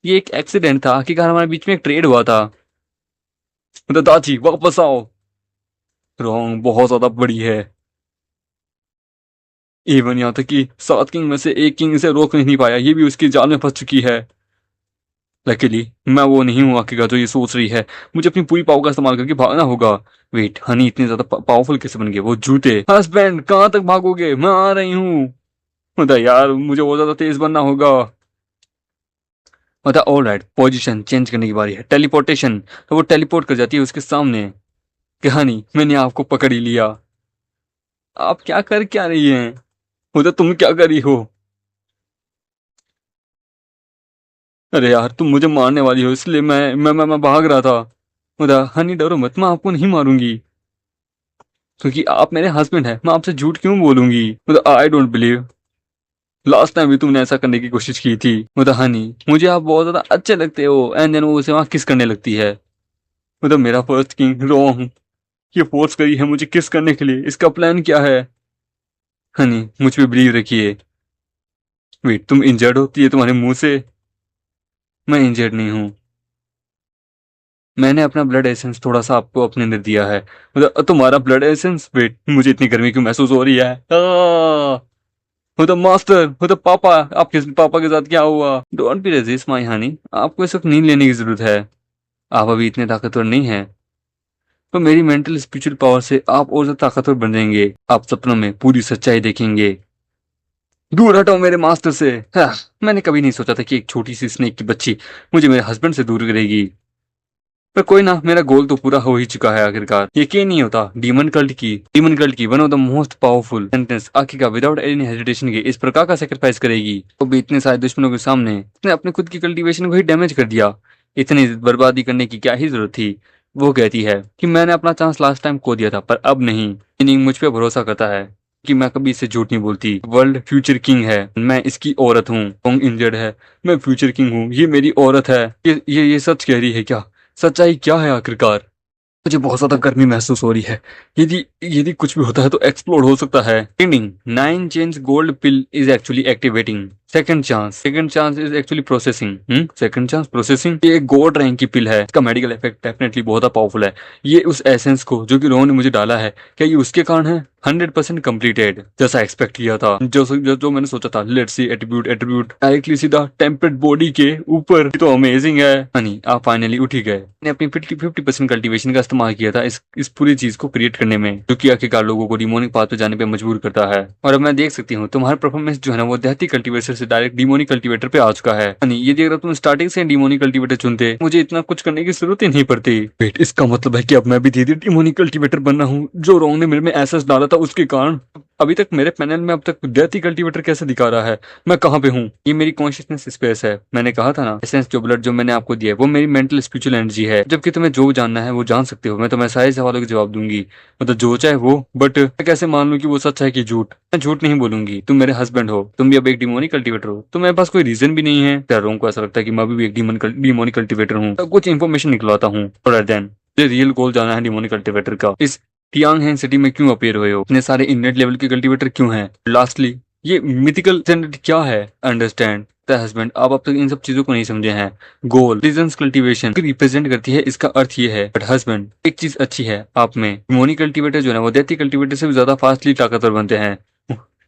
[SPEAKER 2] ये एक एक्सीडेंट था। आखिरकार हमारे बीच में एक ट्रेड हुआ था। मतलब दादी वापस आओ। रॉन्ग बहुत ज्यादा बड़ी है। इवन यहाँ तक कि 7 किंग में से एक किंग इसे रोक नहीं पाया, ये भी उसकी जाल में फंस चुकी है। लकीली मैं वो नहीं हूँ आखिरकार जो ये सोच रही है। मुझे अपनी पूरी पावर का इस्तेमाल करके भागना होगा। वेट, हनी इतनी ज्यादा पावरफुल कैसे बन गए? वो जूते, हस्बैंड कहाँ तक भागोगे? मैं आ रही हूँ। मतलब यार, मुझे बहुत ज्यादा तेज बनना होगा। मतलब ऑल राइट, पोजीशन चेंज करने की बारी है। टेलीपोर्टेशन, तो वो टेलीपोर्ट कर जाती है उसके सामने। कहानी, मैंने आपको पकड़ ही लिया। आप क्या रही हैं? उधर तुम क्या कर रही हो? अरे यार, तुम मुझे मारने वाली हो, इसलिए मैं भाग रहा था। उधर हनी, डरो मत, मैं आपको नहीं मारूंगी क्योंकि आप मेरे हस्बैंड हैं। मैं आपसे झूठ क्यों बोलूंगी? उधर I don't believe, last time भी तुमने ऐसा करने की कोशिश की थी। उधर हनी, मुझे आप बहुत ज्यादा अच्छे लगते हो। एंड देन वो उसे वहां किस करने लगती है। उधर मेरा फर्स्ट किंग रॉन्ग, ये फोर्स करी है मुझे किस करने के लिए, इसका प्लान क्या है? हनी, मुझ पे बिलीव रखिए। वेट, तुम इंजर्ड होती है तुम्हारे मुंह से? मैं इंजर्ड नहीं हूँ, मैंने अपना ब्लड एसेंस थोड़ा सा आपको अपने अंदर दिया है। मतलब तुम्हारा ब्लड एसेंस? वेट, मुझे इतनी गर्मी क्यों महसूस हो रही है? मतलब मास्टर, मतलब पापा, आपके पापा के साथ क्या हुआ? डोंट बी रेजिस्ट माई हनी, आपको इस वक्त नींद लेने की जरूरत है। आप अभी इतने ताकतवर नहीं हैं, तो मेरी मेंटल स्पिरिचुअल पावर से आप और ज्यादा ताकतवर बन जाएंगे। आप सपनों में पूरी सच्चाई देखेंगे। दूर हटो मेरे मास्टर से। मैंने कभी नहीं सोचा था कि एक छोटी सी स्नेक की बच्ची मुझे मेरे हस्बैंड से दूर करेगी। पर कोई ना, मेरा गोल तो पूरा हो ही चुका है आखिरकार। यकीन नहीं होता, डीमन कल्ट की one of the most powerful sentence आखिरकार विदाउट एनी हेजिटेशन के इस प्रकार का सेक्रीफाइस करेगी। तो भी इतने सारे दुश्मनों के सामने उसने अपने खुद की कल्टीवेशन को ही डैमेज कर दिया। इतनी बर्बादी करने की क्या ही जरूरत थी? वो कहती है कि मैंने अपना चांस लास्ट टाइम खो दिया था, पर अब नहीं। मीनिंग मुझ पे भरोसा करता है कि मैं कभी इससे झूठ नहीं बोलती। वर्ल्ड फ्यूचर किंग है, मैं इसकी औरत हूँ। टोंग इंजर्ड है, मैं फ्यूचर किंग हूँ, ये मेरी औरत है। ये सच कह रही है क्या? सच्चाई क्या है आखिरकार? मुझे बहुत ज्यादा गर्मी महसूस हो रही है। यदि यदि कुछ भी होता है तो एक्सप्लोड हो सकता है। Reading 9 change gold pill is actually activating second chance is actually processing. Second chance processing, ये एक गोल्ड रैंक की पिल है। इसका मेडिकल इफेक्ट डेफिनेटली बहुत पावरफुल है। ये उस एसेंस को जो कि रोहन ने मुझे डाला है, क्या ये उसके कारण है? 100% कंप्लीटेड, जैसा एक्सपेक्ट किया था, जो मैंने सोचा था। Let's see attribute attribute directly सीधा टेम्परेट बॉडी के ऊपर। ये तो अमेजिंग है। हनी, आप फाइनली उठ ही गए। मैंने अपनी 50% कल्टीवेशन का इस्तेमाल किया था इस पूरी चीज को क्रिएट करने में, जो कि आखिरकार लोगों को डिमोनिक पाथ पे जाने पे मजबूर करता है। और अब मैं देख सकती हूँ तुम्हारा परफॉर्मेंस जो है ना, वो देहाती कल्टीवेटर से डायरेक्ट डिमोनिक कल्टीवेटर पे आ चुका है। हनी, यदि अगर तुम स्टार्टिंग से डिमोनिक कल्टीवेटर चुनते, मुझे इतना कुछ करने की जरूरत ही नहीं पड़ती। वेट, इसका मतलब है कि अब मैं भी धीरे धीरे डिमोनिक कल्टीवेटर बनना हूँ, जो रोंग ने मेरे में एसेस डाला था उसके कारण। अभी तक मेरे पैनल में अब तक डेथ कल्टीवेटर कैसे दिखा रहा है? मैं कहाँ पे हूँ? ये मेरी कॉन्शियसनेस स्पेस है। मैंने कहा था ना, एसेंस जो ब्लड जो मैंने आपको दिया है वो मेरी मेंटल स्पिरिचुअल एनर्जी है। जबकि तुम्हें जो जानना है वो जान सकते हो। मैं तुम्हें सारे सवालों के जवाब दूंगी, मतलब जो चाहे वो। बट मैं कैसे मान लूं कि वो सच है कि झूठ? मैं झूठ नहीं बोलूंगी। तुम मेरे हस्बैंड हो, तुम भी अब एक डिमोनिक कल्टीवेटर हो, तो मेरे पास कोई रीजन भी नहीं है। डरों को ऐसा लगता है कि मैं भी एक डिमोनिक कल्टीवेटर हूँ। तो कुछ इन्फॉर्मेशन निकलवाता हूँ। देन रियल गोल जाना है डिमोनिक कल्टीवेटर का। इस टियांग सिटी में क्यों अपीयर हुए हो? इतने सारे इंटरनेट लेवल के कल्टीवेटर क्यों हैं? लास्टली, ये मिथिकल जनरेट क्या है? अंडरस्टैंड द हस्बैंड, आप अब तक इन सब चीजों को नहीं समझे हैं। गोल रीजन्स कल्टीवेशन रिप्रेजेंट करती है, इसका अर्थ ये है। बट हस्बैंड, एक चीज अच्छी है आप में, मोनी कल्टीवेटर जो है ना, वो देती कल्टीवेटर से भी ज्यादा फास्टली ताकतवर बनते हैं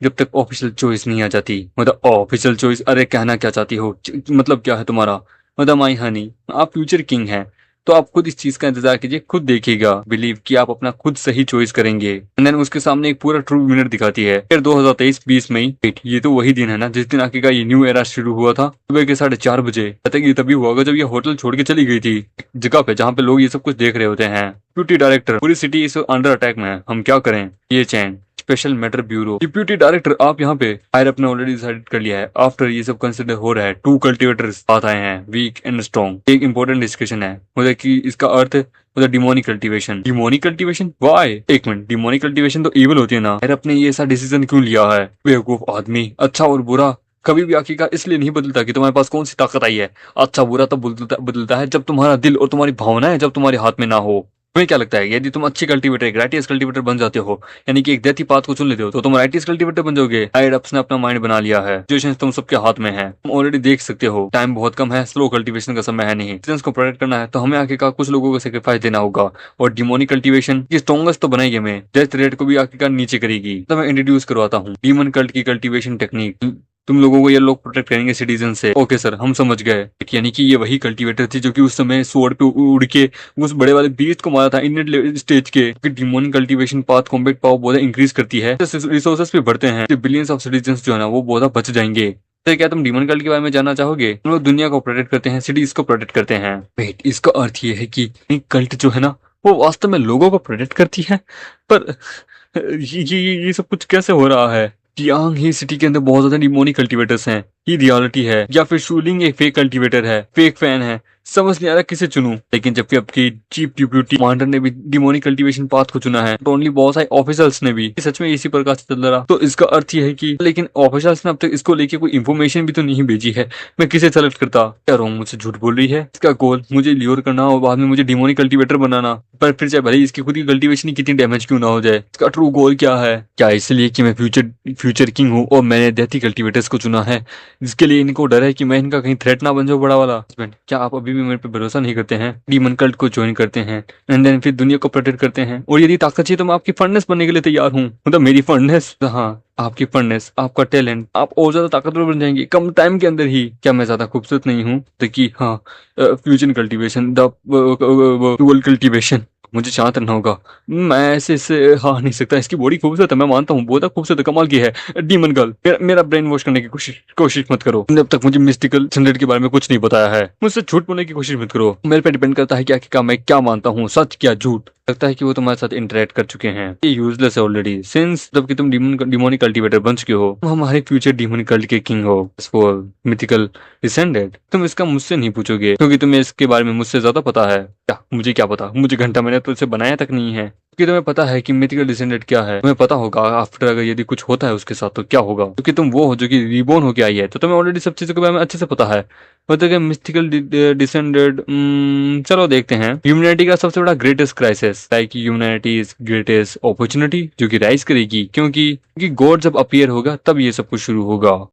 [SPEAKER 2] जब तक ऑफिशियल चॉइस नहीं आ जाती। मतलब ऑफिशियल चॉइस? अरे कहना क्या चाहती हो? मतलब क्या है तुम्हारा? मतलब माई हनी, आप फ्यूचर किंग हैं, तो आप खुद इस चीज का इंतजार कीजिए, खुद देखिएगा। बिलीव कि आप अपना खुद सही चॉइस करेंगे। एंड देन उसके सामने एक पूरा ट्रू विनर दिखाती है। फिर 2023 20 मई, ये तो वही दिन है ना जिस दिन आखिरकार ये न्यू एरा शुरू हुआ था, सुबह के 4:30 बजे। तक ये तभी हुआ होगा जब ये होटल छोड़ के चली गई थी, एक जगह पे जहाँ पे लोग ये सब कुछ देख रहे होते हैं। डिप्यूटी डायरेक्टर, पूरी सिटी इस अंडर अटैक में है, हम क्या करें? ये चैन special matter bureau. Deputy director, आप यहाँ पे? फायर अपने ऑलरेडी डिसाइड कर लिया है। आफ्टर ये सब कंसिडर हो रहा है, 2 कल्टीवेटर्स साथ आए हैं, वीक एंड स्ट्रॉन्ग। एक इंपॉर्टेंट डिस्कशन है, मतलब कि इसका अर्थ मतलब demonic cultivation. Demonic cultivation why? एक मिनट, डिमोनिक कल्टीवेशन तो इविल होती है ना? फिर अपने ये ऐसा डिसीजन क्यों लिया है? बेवकूफ आदमी। अच्छा और बुरा कभी भी आखिरकार इसलिए नहीं बदलता कि तुम्हारे पास कौन सी ताकत आई है। अच्छा बुरा तब बदलता है जब तुम्हारा दिल और तुम्हारी भावनाएं जब तुम्हारे हाथ में ना हो। तुम्हें क्या लगता है, यदि तुम अच्छी कल्टीवेटर, एक राइटियस कल्टीवेटर बन जाते हो, यानी कि एक देती पाथ को चुन लेते हो, तो तुम राइटियस कल्टीवेटर बन जाओगे। आइडप्स ने अपना माइंड बना लिया है, सिचुएशन तुम सबके हाथ में है। तुम ऑलरेडी देख सकते हो टाइम बहुत कम है, स्लो कल्टीवेशन का समय है नहीं। को प्रोटेक्ट करना है तो हमें आखिरकार कुछ लोगों को सेक्रीफाइस देना होगा। और डिमोनिक कल्टीवेशन की स्ट्रॉन्गेस्ट तो बनाएगी हमें, डेथ रेट को भी आखिरकार नीचे करेगी। तो मैं इंट्रोड्यूस करवाता हूँ डीमन कल्ट की कल्टीवेशन टेक्निक। तुम लोगों को ये लोग प्रोटेक्ट करेंगे सिटीजन से। ओके सर, हम समझ गए। यानी कि ये वही कल्टीवेटर थी जो कि उस समय स्वॉर्ड पे उड़ के उस बड़े वाले बीस्ट को मारा था इंडियन स्टेज के। Demonic cultivation path combat power बहुत इंक्रीज करती है, रिसोर्सेस भी बढ़ते हैं, बिलियंस ऑफ सिटीजन जो है ना वो बहुत बच जाएंगे। तो क्या तुम डीमन कल्ट के बारे में जानना चाहोगे? हम लोग दुनिया को प्रोटेक्ट करते हैं, सिटीज को प्रोटेक्ट करते हैं। वेट, इसका अर्थ ये है कि कल्ट जो है ना वो वास्तव में लोगों को प्रेडिक्ट करती है। पर ये सब कुछ कैसे हो रहा है? यांग ही सिटी के अंदर बहुत ज्यादा डिमोनिक कल्टीवेटर्स हैं, ये रियलिटी है या फिर शूलिंग एक फेक कल्टीवेटर है, फेक फैन है, समझ नहीं आ रहा किसे चुनूं। लेकिन जबकि आपकी चीफ डिप्यूटी कमांडर ने भी डिमोनिक कल्टीवेशन पाथ को चुना है, तो ओनली बहुत सारे ऑफिसर्स ने भी, सच में इसी प्रकार से चल रहा, तो इसका अर्थ ये है कि, लेकिन ऑफिसर्स ने अब तक इसको लेके कोई इन्फॉर्मेशन भी तो नहीं भेजी है। मैं किसे सेलेक्ट करता? क्या रोंग मुझसे झूठ बोल रही है? इसका गोल मुझे ल्योर करना और बाद में मुझे डिमोनिक कल्टीवेटर बनाना, पर फिर चाहे भले इसकी खुद की कल्टीवेशन ही कितनी डैमेज क्यों ना हो जाए, इसका ट्रू गोल क्या है? क्या इसलिए कि मैं फ्यूचर किंग हूँ और मैंने डेथी कल्टीवेटर्स को चुना है, जिसके लिए इनको डर है कि मैं इनका कहीं थ्रेट ना बन जाऊं बड़ा वाला? हस्बैंड, क्या आप अभी भी मेरे पे भरोसा नहीं करते हैं? डीमन कल्ट को ज्वाइन करते हैं एंड देन फिर दुनिया को प्रोटेक्ट करते हैं, और यदि ताकत चाहिए तो मैं आपकी फर्नेस बनने के लिए तैयार हूँ। मतलब मेरी फर्नेस? हाँ, आपकी फर्नेस, आपका टैलेंट, आप और ज्यादा ताकतवर बन जाएंगे कम टाइम के अंदर ही। क्या मैं ज्यादा खूबसूरत नहीं हूँ? देखिए, हाँ, fusion cultivation, the dual cultivation, मुझे शांत रहना होगा। मैं ऐसे इससे हार नहीं सकता। इसकी बॉडी खूबसूरत है, मैं मानता हूँ, बहुत खूबसूरत है, कमाल की है। डीमन गर्ल, मेरा ब्रेन वॉश करने की कोशिश मत करो। तुमने अब तक मुझे मिस्टिकल स्टैंडर्ड के बारे में कुछ नहीं बताया है। मुझसे झूठ बोलने की कोशिश मत करो। मेरे पे डिपेंड करता है क्या मैं क्या मानता हूँ, सच क्या झूठ। लगता है कि वो तुम्हारे साथ इंटरेक्ट कर चुके हैं। ये यूजलेस है ऑलरेडी, सिंस जब कि तुम डिमोनिक कल्टीवेटर बन चुके हो, तुम हमारे फ्यूचर डिमोनिक कल्ट के किंग हो, मिथिकल डिसेंडेड। तुम इसका मुझसे नहीं पूछोगे क्योंकि तुम्हें इसके बारे में मुझसे ज्यादा पता है। क्या मुझे क्या पता? मुझे घंटा मैंने तो इसे बनाया तक नहीं है। क्योंकि तुम्हें पता है कि मिथिकल डिसेंडेड क्या है, तुम्हें पता होगा आफ्टर अगर यदि कुछ होता है उसके साथ तो क्या होगा, क्योंकि तुम वो हो जो कि रिबोर्न होके आई है, तो तुम्हें ऑलरेडी सब चीजों के बारे में अच्छे से पता है। मतलब मिथिकल डिसेंडेड, चलो देखते हैं। ह्यूमैनिटी का सबसे बड़ा greatest crisis, like humanity is greatest opportunity, जो कि राइज करेगी, क्योंकि गॉड जब अपीयर होगा तब ये सब कुछ शुरू होगा।